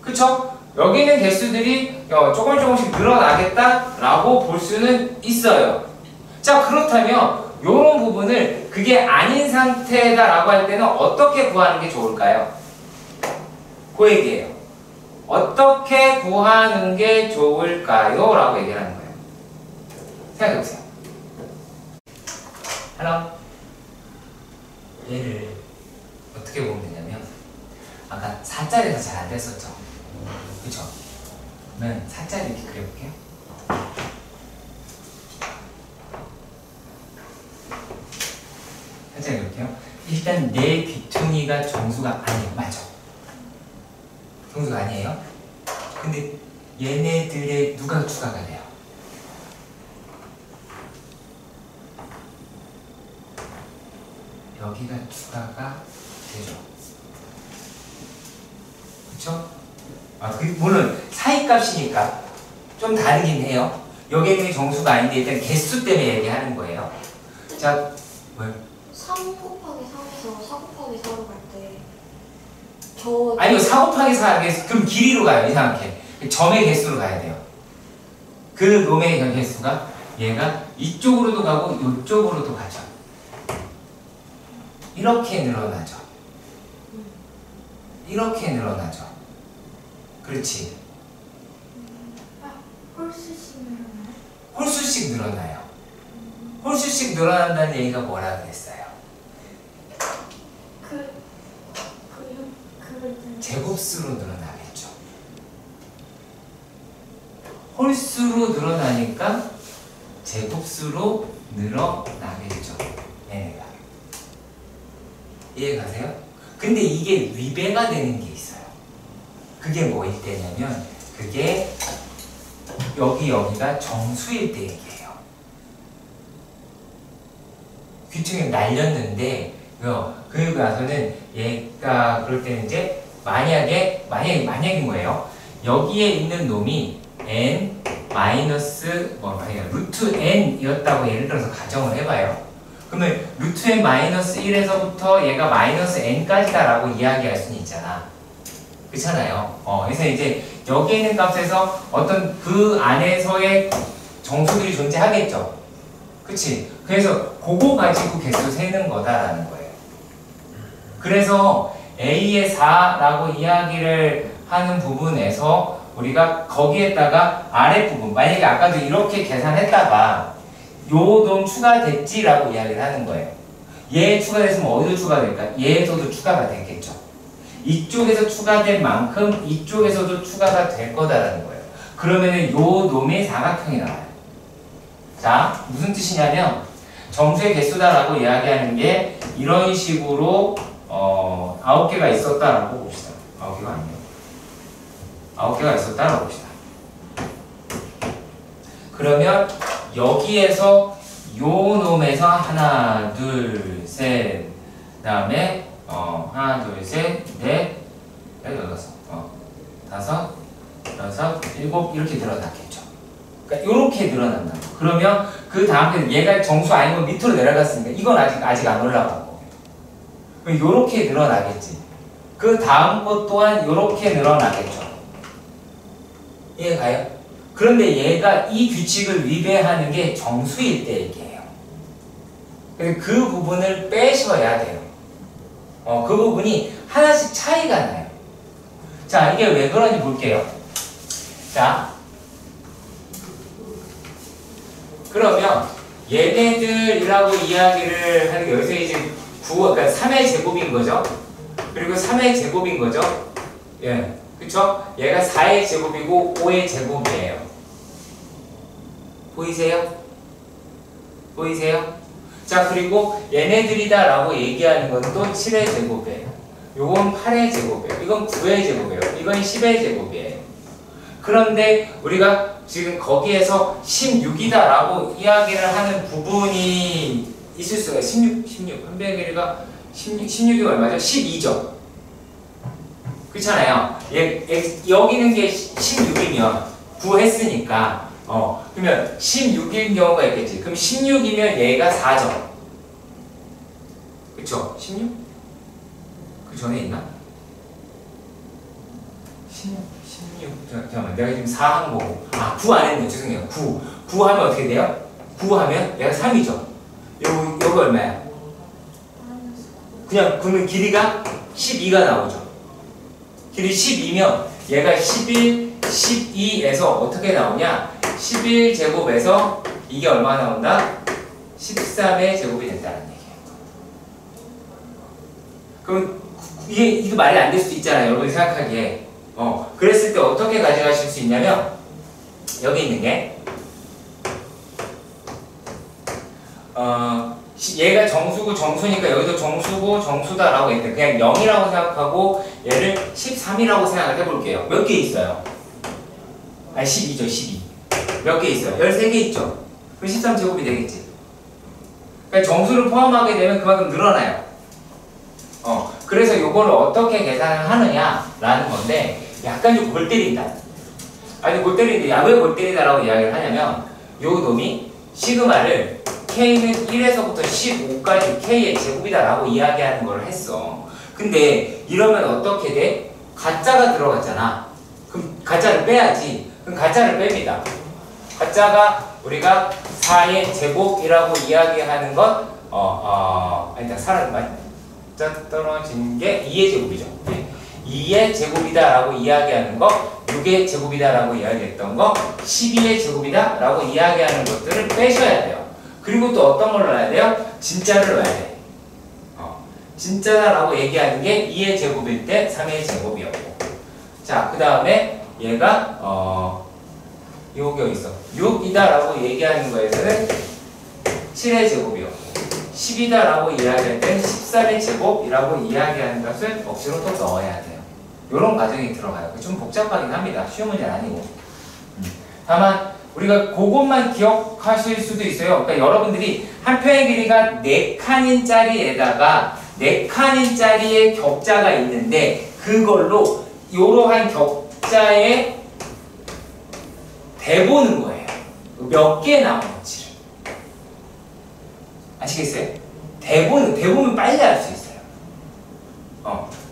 S1: 그쵸? 여기 있는 개수들이 조금씩 늘어나겠다라고 볼 수는 있어요. 자, 그렇다면 이런 부분을 그게 아닌 상태다라고 할 때는 어떻게 구하는 게 좋을까요? 그 얘기예요. 어떻게 구하는 게 좋을까요? 라고 얘기를 하는 거예요. 생각해보세요. 하나, 얘를 어떻게 보면 되냐면 아까 4자리에서 잘 안 됐었죠? 그쵸? 그러면 4자리 이렇게 그려볼게요. 살짝 이렇게요. 일단 내 귀퉁이가 정수가 아니에요. 맞아. 정수가 아니에요. 근데 얘네들의 누가 추가가 돼요? 여기가 추가가 되죠. 그쵸? 물론 사이값이니까 좀 다르긴 해요. 여기 있는 정수가 아닌데 일단 개수 때문에 얘기하는 거예요. 자, 뭐요?
S2: 3 곱하기 3에서 4 곱하기 4로 갈 때 저
S1: 아니요, 4 곱하기 4, 그럼 길이로 가요, 이상하게. 점의 개수로 가야 돼요. 그 놈의 개수가 얘가 이쪽으로도 가고 이쪽으로도 가죠. 이렇게 늘어나죠. 이렇게 늘어나죠. 그렇지.
S4: 홀수씩 늘어나요?
S1: 홀수씩 늘어나요. 홀수씩 늘어난다는 얘기가 뭐라 그랬어요? 제곱수로 늘어나겠죠. 홀수로 늘어나니까 제곱수로 늘어나겠죠. 얘네가. 이해가세요? 근데 이게 위배가 되는 게 있어요. 그게 뭐일 때냐면 그게 여기가 정수일 때 얘기예요. 귀퉁이를 날렸는데 그리고 나서는 얘가 그럴 때는 이제 만약인 거예요. 여기에 있는 놈이 n 마이너스 루트 n이었다고 예를 들어서 가정을 해봐요. 그러면 루트 n 마이너스 1에서부터 얘가 마이너스 n까지다라고 이야기할 수는 있잖아. 그렇잖아요. 그래서 이제 여기에 있는 값에서 어떤 그 안에서의 정수들이 존재하겠죠. 그치? 그래서 그거 가지고 개수 세는 거다라는 거예요. 그래서 A의 4라고 이야기를 하는 부분에서 우리가 거기에다가 아랫부분, 만약에 아까도 이렇게 계산했다가 요 놈 추가됐지라고 이야기를 하는 거예요. 얘 추가됐으면 어디도 추가될까? 얘에서도 추가가 됐겠죠. 이쪽에서 추가된 만큼 이쪽에서도 추가가 될 거다라는 거예요. 그러면은 요 놈의 사각형이 나와요. 자, 무슨 뜻이냐면 정수의 개수다라고 이야기하는 게 이런 식으로 9개가 있었다라고 봅시다. 9개가 아니에요. 9개가 있었다라고 봅시다. 그러면 여기에서 요 놈에서 하나, 둘, 셋, 그 다음에 하나, 둘, 셋, 넷, 여섯, 다섯, 여섯, 일곱 이렇게 늘어났겠죠. 그러니까 이렇게 늘어난다. 그러면 그 다음에 얘가 정수 아니면 밑으로 내려갔으니까 이건 아직 안 올라가고. 요렇게 늘어나겠지. 그 다음 것 또한 요렇게 늘어나겠죠. 이해가요? 그런데 얘가 이 규칙을 위배하는 게 정수일 때 얘기예요. 그래서 그 부분을 빼셔야 돼요. 그 부분이 하나씩 차이가 나요. 자, 이게 왜 그런지 볼게요. 자, 그러면 얘네들이라고 이야기를 하는 게 여기서 이제 그러니까 3의 제곱인 거죠. 그리고 3의 제곱인 거죠. 예, 그쵸? 얘가 4의 제곱이고 5의 제곱이에요. 보이세요? 보이세요? 자, 그리고 얘네들이다 라고 얘기하는 건 또 7의 제곱이에요. 요건 8의 제곱이에요. 이건 9의 제곱이에요. 이건 10의 제곱이에요. 그런데 우리가 지금 거기에서 16이다 라고 이야기를 하는 부분이 있을 수가 있어요. 16. 한배의 길이가 16이 얼마죠? 12죠. 그렇잖아요. 여기 있는 게 16이면 9 했으니까 그러면 16일 경우가 있겠지. 그럼 16이면 얘가 4죠. 그쵸? 16? 그 전에 있나? 16. 잠깐만. 내가 지금 4한 거고. 9 안 했네. 죄송해요. 9 하면 어떻게 돼요? 9 하면 얘가 3이죠. 요거 얼마야? 그냥 그러면 길이가 12가 나오죠. 길이 12면 얘가 11, 12에서 어떻게 나오냐? 11제곱에서 이게 얼마 나온다? 13의 제곱이 된다는 얘기예요. 그럼 이게 말이 안 될 수도 있잖아요. 여러분이 생각하기에. 그랬을 때 어떻게 가져가실 수 있냐면 여기 있는 게 얘가 정수고 정수니까 여기도 정수고 정수다라고 했는데 그냥 0이라고 생각하고 얘를 13이라고 생각을 해볼게요. 몇 개 있어요? 12죠. 12. 몇 개 있어요? 13개 있죠. 그럼 13제곱이 되겠지. 그러니까 정수를 포함하게 되면 그만큼 늘어나요. 그래서 요거를 어떻게 계산을 하느냐라는 건데 약간 좀 골 때린다. 아니 골 때리는데 왜 골 때리다라고 이야기를 하냐면 요 놈이 시그마를 K는 1에서부터 15까지 K의 제곱이다라고 이야기하는 걸 했어. 근데 이러면 어떻게 돼? 가짜가 들어갔잖아. 그럼 가짜를 빼야지. 그럼 가짜를 뺍니다. 가짜가 우리가 4의 제곱이라고 이야기하는 건 일단 사람 떨어진 게 2의 제곱이죠. 2의 제곱이다라고 이야기하는 거, 6의 제곱이다라고 이야기했던 거, 12의 제곱이다라고 이야기하는 것들을 빼셔야 돼요. 그리고 또 어떤 걸 넣어야 돼요? 진짜를 넣어야 돼. 진짜다라고 얘기하는 게 2의 제곱일 때 3의 제곱이었고. 자, 그 다음에 얘가 여기 어디 있어? 6이다라고 얘기하는 거에서는 7의 제곱이었고 10이다라고 이야기할 때는 13의 제곱이라고 이야기하는 것을 억지로 또 넣어야 돼요. 이런 과정이 들어가요. 좀 복잡하긴 합니다. 쉬운 문제는 아니고. 다만 우리가 그것만 기억하실 수도 있어요. 그러니까 여러분들이 한 편의 길이가 4칸인 짜리에다가 4칸인 짜리의 격자가 있는데 그걸로 이러한 격자에 대보는 거예요. 몇 개 나오는지를. 아시겠어요? 대보면 빨리 알 수 있어요.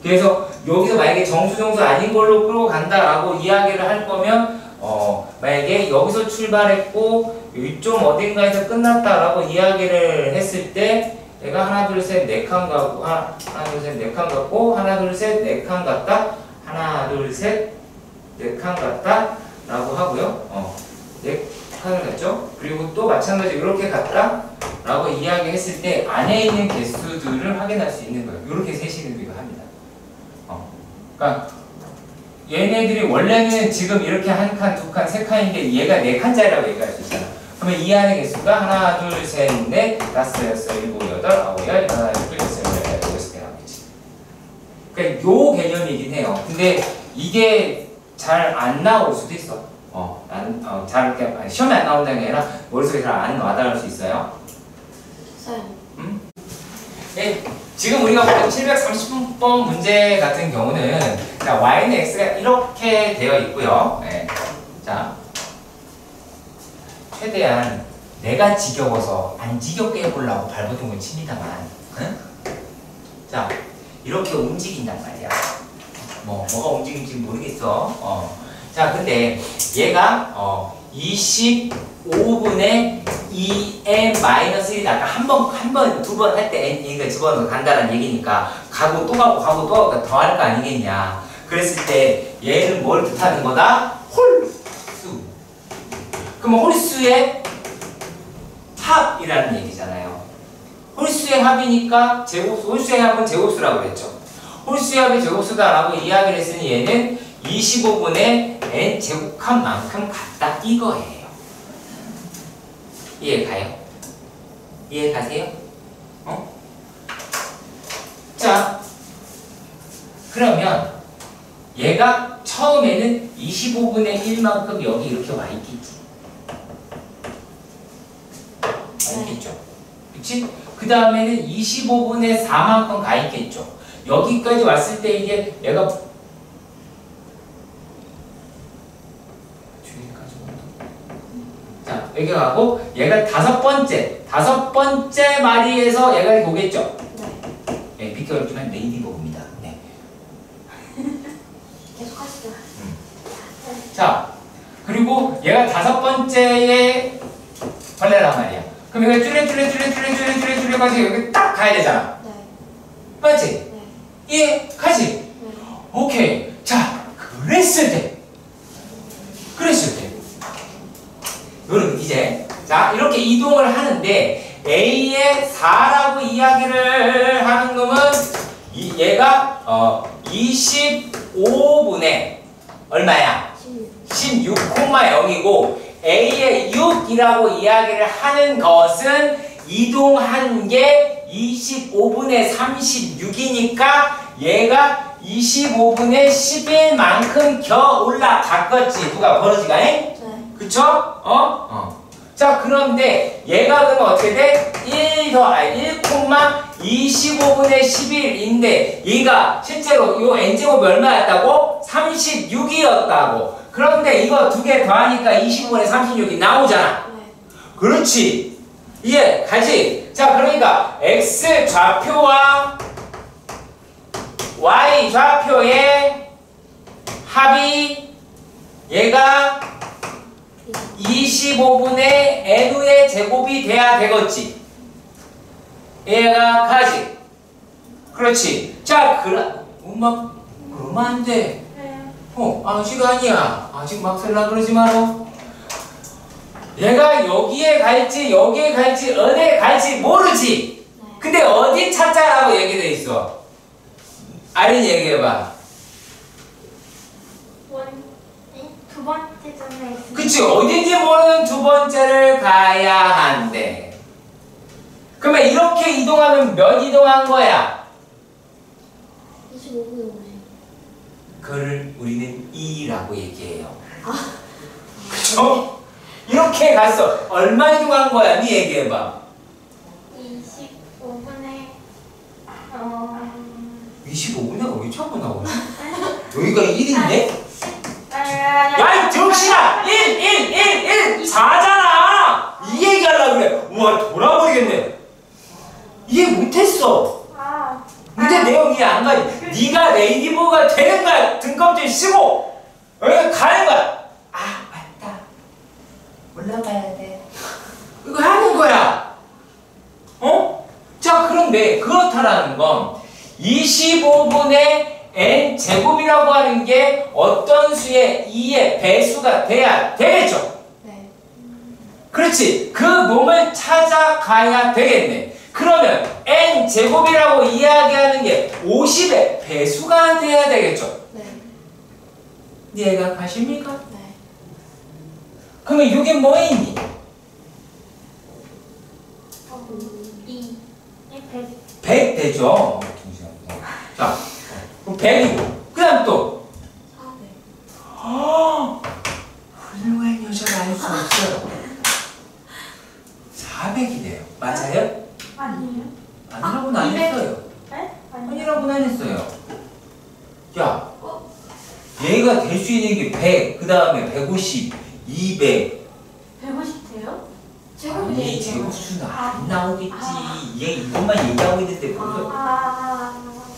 S1: 그래서 여기서 만약에 정수 아닌 걸로 끌고 간다라고 이야기를 할 거면 만약에 여기서 출발했고 이쪽 어딘가에서 끝났다라고 이야기를 했을 때 얘가 하나 둘 셋 4칸 같고 하나 둘 셋 4칸 같고 하나 둘 셋 4칸 같다 하나 둘 셋 4칸 같다 라고 하고요. 4칸을 갔죠. 그리고 또 마찬가지로 이렇게 갔다 라고 이야기했을 때 안에 있는 개수들을 확인할 수 있는 거예요. 이렇게 세시는 비가 합니다. 그러니까 얘네들이 원래는 지금 이렇게 한 칸, 두 칸, 세 칸인데 얘가 4칸짜리라고 얘기할 수 있잖아. 그러면 이 안에 개수가 하나, 둘, 셋, 넷, 다섯, 여섯, 일곱, 여덟, 아홉, 열, 하나, 둘, 셋, 넷, 여섯 개 나오겠지. 그러니까 요 개념이긴 해요. 근데 이게 잘 안 나올 수도 있어. 잘 이렇게 시험에 안 나온다는 게 아니라 머릿속에 잘 안 와닿을 수 있어요. 네, 지금 우리가 본 730번 문제 같은 경우는 자, y는 x가 이렇게 되어 있고요. 네. 자, 최대한 내가 지겨워서 안 지겹게 해보려고 발버둥 을 칩니다만, 응? 자, 이렇게 움직인단 말이야. 뭐가 움직일지 모르겠어. 자, 근데 얘가 25분의 2n-1이다. 아까 한 번, 두 번 할 때 n이니까 집어넣어 간다는 얘기니까 가고 또 가고 또 가고 더 할 거 아니겠냐. 그랬을 때 얘는 뭘 뜻하는 거다? 홀수. 그럼 홀수의 합이라는 얘기잖아요. 홀수의 합이니까 홀수의 합은 제곱수라고 그랬죠. 홀수의 합이 제곱수다라고 이야기를 했으니 얘는 25분의 n 제곱합만큼 같다 이거예요. 이해 가요? 이해 가세요? 자, 그러면 얘가 처음에는 25분의 1만큼 여기 이렇게 와 있겠지. 와 있겠죠. 그치? 그 다음에는 25분의 4만큼 가 있겠죠. 여기까지 왔을 때 이게 얘가 자, 여기 가고 얘가 다섯 번째 마리에서 얘가 이렇게 오겠죠? 네. 네, 비켜주면 레이디버그입니다. 네.
S2: 계속 하시죠.
S1: 자, 그리고 얘가 5번째의 벌레란 말이야. 그럼 이거 쭈레 가지고 여기 딱 가야 되잖아.
S2: 네.
S1: 맞지?
S2: 네.
S1: 예, 가지?
S2: 네.
S1: 오케이. 자, 그랬을 때. 여러분, 이제. 자, 이렇게 이동을 하는데, A의 4라고 이야기를 하는 놈은, 얘가, 25분의, 얼마야? 16,0이고, A의 6이라고 이야기를 하는 것은, 이동한 게 25분의 36이니까, 얘가 25분의 10일만큼 겨 올라갔겠지. 누가 버러지가 해?
S2: 네.
S1: 그쵸? 자, 그런데 얘가 그러면 어떻게 돼? 1,25분의 11인데 얘가 실제로 요 n제곱 얼마였다고? 36이었다고. 그런데 이거 두 개 더하니까 25분의 36이 나오잖아.
S2: 네.
S1: 그렇지. 이해 가지? 자, 그러니까 x 좌표와 y 좌표의 합이 얘가 25분의 n의 제곱이 돼야 되겠지. 얘가 가지. 그렇지. 자, 엄마 그러면 안 돼.
S4: 네.
S1: 아직 아니야. 아직 막 설라 그러지 마라. 얘가 여기에 갈지 어디에 갈지 모르지. 근데 어디 찾자라고 얘기돼 있어. 아린이 얘기해봐.
S4: 두 번째 점에 있습니다.
S1: 그치, 어딘지 모르는 두 번째를 가야 한대. 그러면 이렇게 이동하면 몇 이동한 거야?
S2: 25분의 50.
S1: 그걸 우리는 2라고 얘기해요. 그쵸? 이렇게 갔어. 얼마 이동한 거야? 네 얘기해봐.
S4: 25분의
S1: 25분에 왜 자꾸 나오지? 여기가 1인데?
S4: 야,
S1: 이 정신아! 1! 4잖아! 이 얘기하려고 그래. 우와, 돌아버리겠네. 이해 못했어. 문제 내용 이해 안 가지. 네가 레이디보가 되는 거야. 등껍질 쓰고 여기 가는 거야. 아, 맞다. 올라가야 돼. 이거 하는 거야. 자, 그런데 그렇다라는 건 25분의 n 제곱이라고 하는 게 어떤 수의 2의 배수가 돼야 되겠죠?
S2: 네.
S1: 그렇지. 그 놈을 찾아가야 되겠네. 그러면 n 제곱이라고 이야기하는 게 50의 배수가 돼야 되겠죠?
S2: 네.
S1: 이해가 가십니까?
S2: 네.
S1: 그러면 이게 뭐이니?
S4: 2. 100.
S1: 100 되죠? 자, 그럼 100이고 그 다음 또
S2: 400.
S1: 훌륭한 여자가 아닐 수 없어요. 400이 돼요. 맞아요?
S4: 아니에요?
S1: 아니라고는 안
S4: 200.
S1: 했어요.
S4: 네?
S1: 아니라고는 안 했어요. 야, 얘가 될 수 있는 게 100, 그 다음에 150, 200.
S4: 150 돼요?
S1: 아니, 제곱수는 안 나오겠지. 얘 이것만 얘기하고 있는데 그거.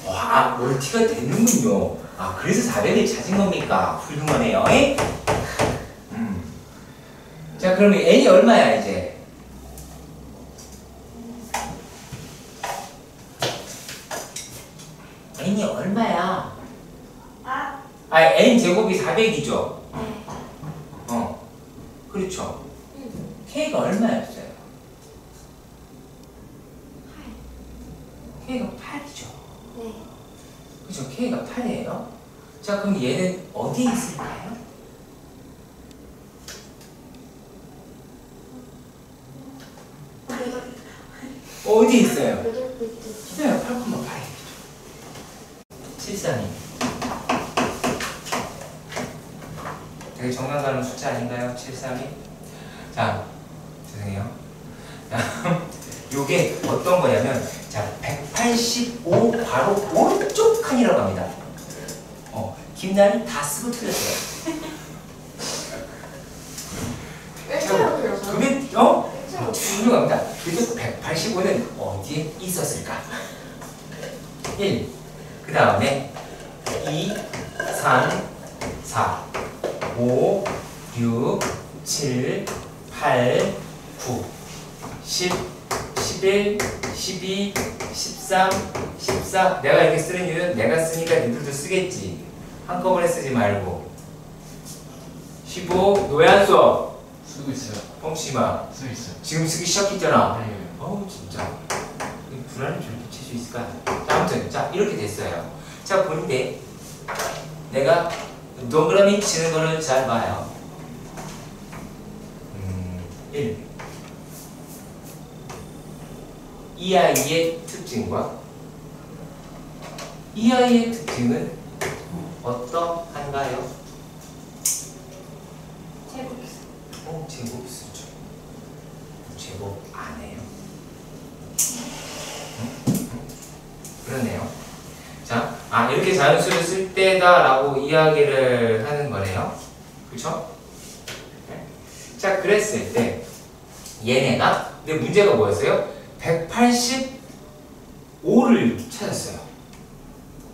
S1: 와, 멀티가 되는군요. 그래서 400을 찾은 겁니까? 훌륭하네요. 자, 그러면 n이 얼마야, 이제? n이 얼마야? n 제곱이 400이죠?
S2: 네.
S1: 그렇죠. k가 얼마였어요?
S2: 8.
S1: k가 8이죠.
S2: 네.
S1: 그죠? k가 8이에요. 자, 그럼 얘는 어디에 있을까요? 어디 있어요?
S2: 8비트.
S1: 네, 8,8이죠. 732. 되게 정감 가는 숫자 아닌가요? 732? 자, 죄송해요. 요게 어떤 거냐면, 자, 185 바로 오른쪽 칸이라고 합니다. 김나는 다 쓰고 틀렸어요. 그게, 훌륭합니다. 그래서 185는 어디에 있었을까? 1. 그 다음에 2, 3, 4. 5, 6, 7, 8, 9, 10, 11, 12, 13, 14. 내가 이렇게 쓰는 이유는 내가 쓰니까 니들도 쓰겠지. 한꺼번에 쓰지 말고. 15. 왜 안 써?
S3: 쓰고 있어요.
S1: 뻥치마.
S3: 쓰고 있어요.
S1: 지금 쓰기 시작했잖아.
S3: 네.
S1: 어우 진짜 이 불안을 저렇게 칠 수 있을까? 자, 아무튼 자 이렇게 됐어요. 자 보는데 내가 동그라미 치는 거를 잘 봐요. 1. 이 아이의 특징과 이 아이의 특징은 어떠한가요?
S4: 제곱수.
S1: 제곱수죠. 제곱 안 해요. 그러네요. 자, 이렇게 자연수를 쓸 때다라고 이야기를 하는 거네요. 그쵸? 자, 그랬을 때 얘네가 근데 문제가 뭐였어요? 185를 찾았어요.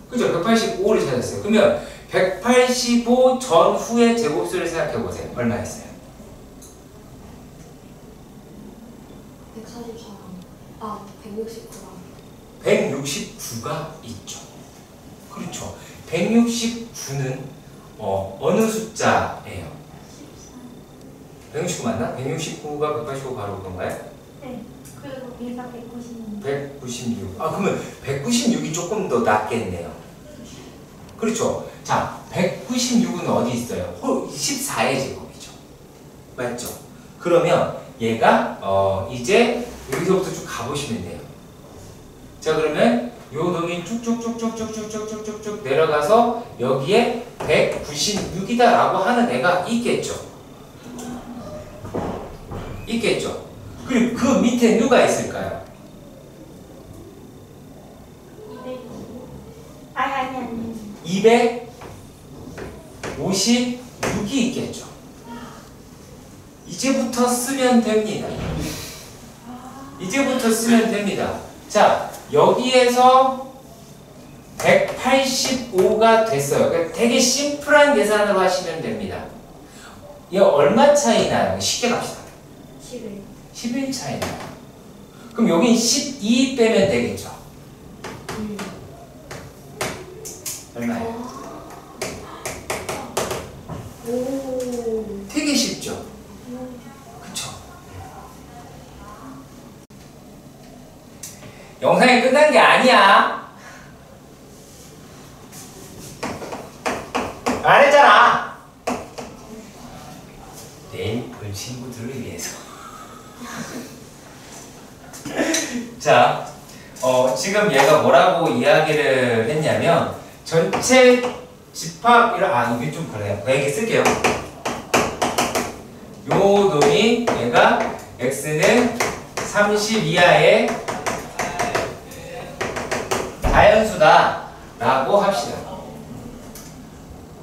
S1: 그죠? 185를 찾았어요. 그러면 185 전후의 제곱수를 생각해 보세요. 얼마였어요?
S2: 144랑 169랑
S1: 169가 있죠. 그렇죠. 169는 어느 숫자예요? 169 맞나? 169가 185 바로 그런가요?
S4: 네. 그리고 얘가 196.
S1: 196. 그러면 196이 조금 더 낫겠네요. 그렇죠. 자, 196은 어디 있어요? 14의 제곱이죠. 맞죠? 그러면 얘가 이제 여기서부터 쭉 가보시면 돼요. 자, 그러면 요 놈이 쭉쭉쭉쭉쭉쭉쭉쭉쭉 내려가서 여기에 196이다 라고 하는 애가 있겠죠. 있겠죠. 그리고 그 밑에 누가 있을까요?
S4: 220. 아니.
S1: 256이 있겠죠. 이제부터 쓰면 됩니다. 이제부터 쓰면 됩니다. 자, 여기에서 185가 됐어요. 그러니까 되게 심플한 계산으로 하시면 됩니다. 얘 얼마 차이 나요? 쉽게 갑시다.
S2: 11.
S1: 11 차이 나요. 그럼 여긴 12 빼면 되겠죠. 얼마예요?
S2: 오.
S1: 되게 쉽죠? 그쵸? 영상이 끝난 게 아니야. 안 했잖아. 내일 볼 친구들을 위해서. 자, 지금 얘가 뭐라고 이야기를 했냐면 전체 집합이라 이게 좀 그래요. 이렇게 쓸게요. 요 놈이 얘가 x는 30 이하의 자연수다 라고 합시다.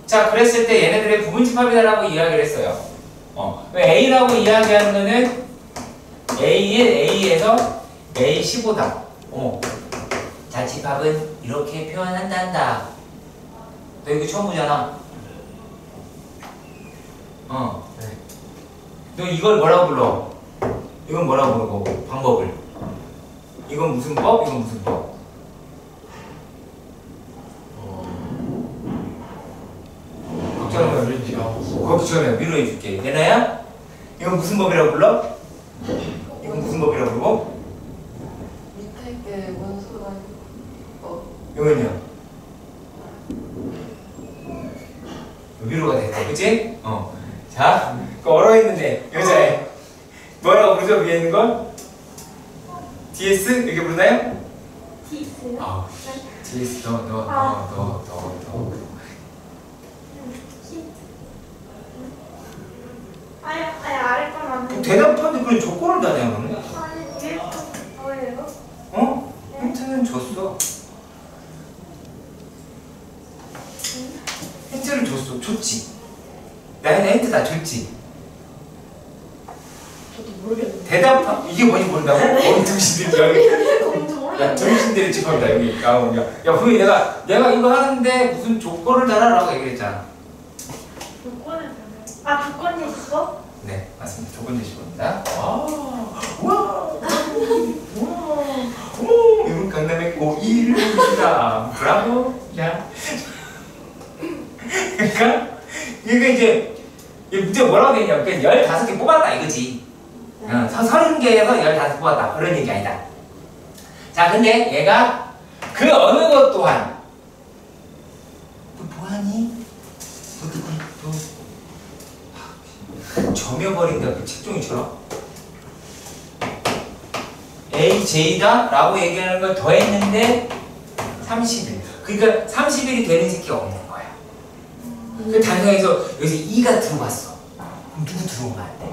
S1: 자, 그랬을 때 얘네들의 부분집합이다 라고 이야기를 했어요. A라고 이야기하는 거는 A1, A에서 A15다. 자, 집합은 이렇게 표현한단다. 너 이거 처음 보잖아.
S3: 네.
S1: 너 이걸 뭐라고 불러? 이건 뭐라고 부르고 방법을? 이건 무슨 법? 이건 무슨 법? 걱정하면 위로해줄게. 얘나야? 이건 무슨 법이라고 불러? 이건 무슨 법이라고 부르고?
S5: 밑에 게 원소라고.
S1: 이건요? 위로가 됐어, 그치? 자, 그 얼어있는데 여자애 뭐라고 부르죠? 위에 있는 건? DS? 이렇게 부르나요?
S4: T있어요?
S1: DS 더.
S4: 아니 아래 건 맞는데.
S1: 대답하는데 그래 조건을 다 내는 거네?
S4: 아니 위에 건 뭐예요?
S1: 힌트는 줬어. 힌트를 줬어. 줬지. 나한테 힌트 다 줬지.
S2: 저도 모르겠는데.
S1: 대답 이게 뭔지 모른다고? 정신들이 여기.
S2: 뭔지
S1: 야,
S2: 모르겠는데.
S1: 정신들이 집합이다 여기. 야, 분명히 내가 이거 하는데 무슨 조건을 달아라고 얘기했잖아.
S4: 조건을 달아요? 아, 조건 제시법?
S1: 네, 맞습니다. 조건 제시법입니다. 와, 오, 이분 강남의 고1입니다. 브라보. 야. 그러니까 이게 이제 이 문제 뭐라고 되냐면 15개 뽑았다 이거지. 30개에서 15 뽑았다 그런 얘기 아니다. 자, 근데 얘가 그 어느 것 또한 또 뭐하니? 또 점여버린다 그 책종이처럼 AJ다 라고 얘기하는 걸 더했는데 30일. 그러니까 30일이 되는 새끼가 없는 거야. 그 단상에서 여기서 2가 들어왔어. 그럼 누구 들어온 거 같아?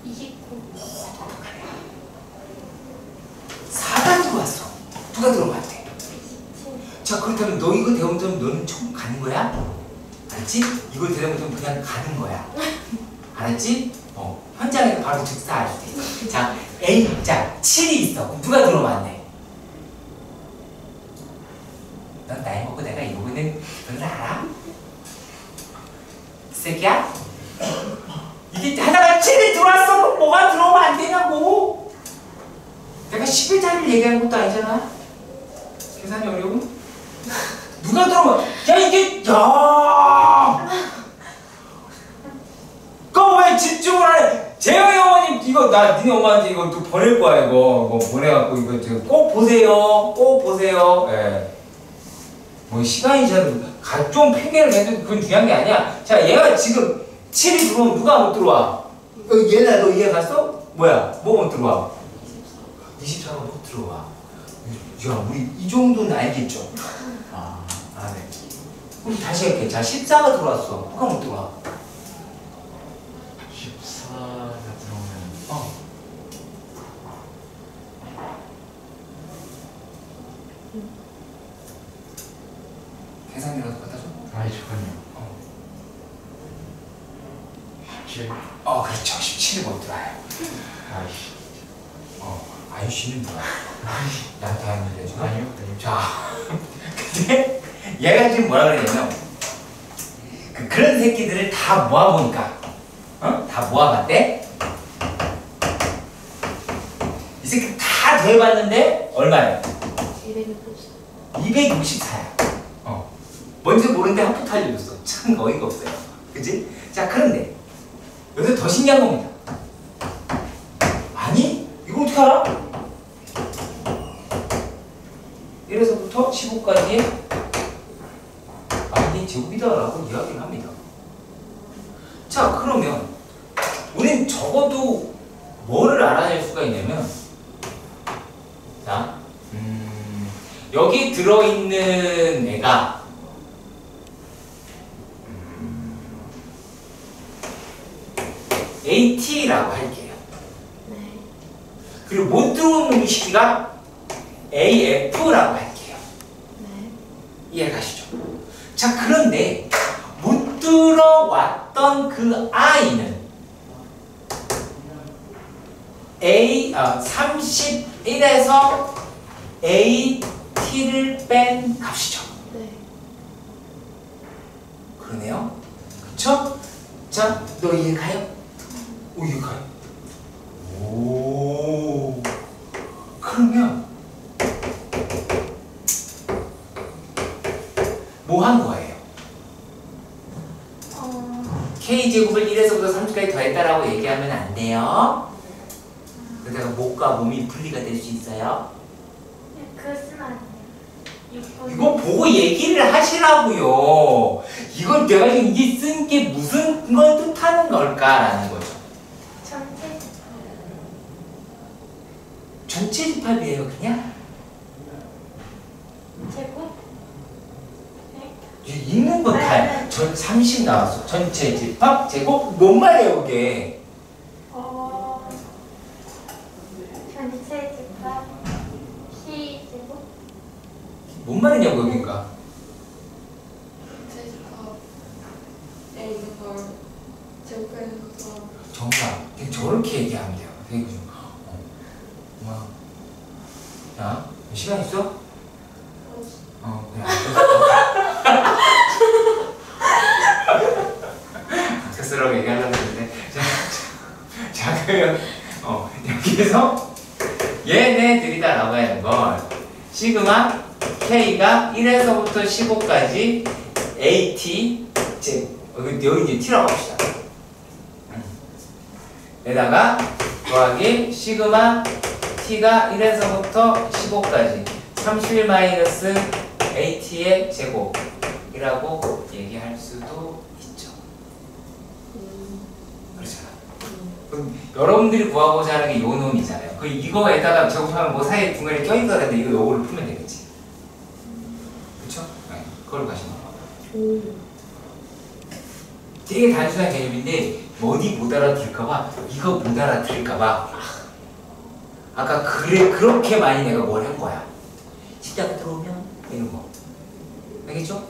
S2: 29.
S1: 4가 들어왔어. 누가 들어온 거 같아? 자, 그렇다면 너 이거 대원 못하면 너는 처음 가는 거야? 알았지? 이걸 대원 못하면 그냥 가는 거야. 알았지? 현장에서 바로 즉사할 수도 있어. 자, A, 자, 7이 있어. 그럼 누가 들어오면 안 돼? 넌 나이 먹고 내가 이러고 있는 걸 알아? 새끼야? 이게 하나가 7이 들어왔어. 그럼 뭐가 들어오면 안 되냐고. 내가 10일짜리를 얘기하는 것도 아니잖아. 계산이 어려워? 누가 들어오면 야 이게 야 그거 왜 집중을 안 해? 재영이 어머님 이거 나 니네 엄마한테 이거 또 보낼 거야 이거 보내갖고 이거 지금 꼭 보세요. 꼭 보세요. 예. 뭐 시간이 좀 핑계를 대도 그건 중요한 게 아니야. 자, 얘가 지금 7이 들어오면 누가 못 들어와? 얘나 너 이해 갔어? 뭐야? 뭐 못 들어와? 24가 못 들어와. 야, 우리 이 정도는 알겠죠? 네. 그럼 다시 할게. 자, 14가 들어왔어. 누가 못 들어와?
S3: 14가 들어오면
S1: 계산이라도 갖다 줘.
S3: 아니 잠깐요. 17.
S1: 그렇죠. 17이 못 들어와요.
S3: 아이씨.
S1: 아유씨는 뭐야? 나한테 하는데 지금?
S3: 아니요.
S1: 자, 근데 얘가 지금 뭐라 그러냐면 그런 새끼들을 다 모아보니까 다 모아봤대? 이 새끼 다 더해봤는데 얼마야? 264야. 뭔지 모르는데 한푼 탈려줬어. 참 어이가 없어요. 그치? 자, 그런데 여기서 더 신기한 겁니다. 아니? 이거 어떻게 알아? 1에서부터 15까지의 이게 제곱이다라고 이야기를 합니다. 자, 그러면 우린 적어도 뭐를 알아낼 수가 있냐면 자, 여기 들어있는 애가 AT라고 할게요.
S2: 네.
S1: 그리고 못 들어오는 이 시기가 AF라고 할게요.
S2: 네.
S1: 이해가시죠? 자, 그런데 못 들어왔던 그 I는 31에서 AT를 뺀 값이죠.
S2: 네.
S1: 그러네요. 그쵸? 자, 너 이해가요? 이해가요? 오. 그러면 뭐 한 거예요? K제곱을 1에서부터 30까지 더했다라고 얘기하면 안 돼요. 그러다가 목과 몸이 분리가 될 수 있어요.
S4: 그거 쓰면 안 돼요.
S1: 이거 보고 얘기를 하시라고요. 이건 내가 지금 이게 쓴 게 무슨 걸 뜻하는 걸까라는 거죠.
S4: 전체
S1: 전체 집합이에요, 그냥?
S4: 제곱?
S1: 있는 건 다, 전 30 나왔어. 전체 집합, 제곱, 뭔 말이에요, 그게?
S4: 전체 집합 C 제곱?
S1: 뭔 말이냐고, 그러니까.
S5: 제주가 A부터 제곱해서
S1: 정답. 그냥 저렇게 얘기하면 돼요. 되게 좀, 야, 시간 있어? 그래. 스스로 그래서 얘네들이 다 나와야 하는 건 시그마 K가 1에서부터 15까지 AT 여기 이제 T라고 합시다. 에다가 더하기 시그마 T가 1에서부터 15까지 31 마이너스 AT의 제곱이라고 얘기할 수도 있죠. 그렇잖아. 그럼 여러분들이 구하고자 하는 게 요 놈이잖아요. 그 이거에다가 제곱하면 뭐 사이에 중간에 껴있어야 되는데 이거 요거를 풀면 되겠지. 그쵸? 네, 그걸로 가시면 돼요. 되게 단순한 개념인데 어디 못 알아들을까봐 이거 못 알아들을까봐 아까 그렇게 많이 내가 뭘 한 거야. 십자가 들어오면 이런 거 알겠죠?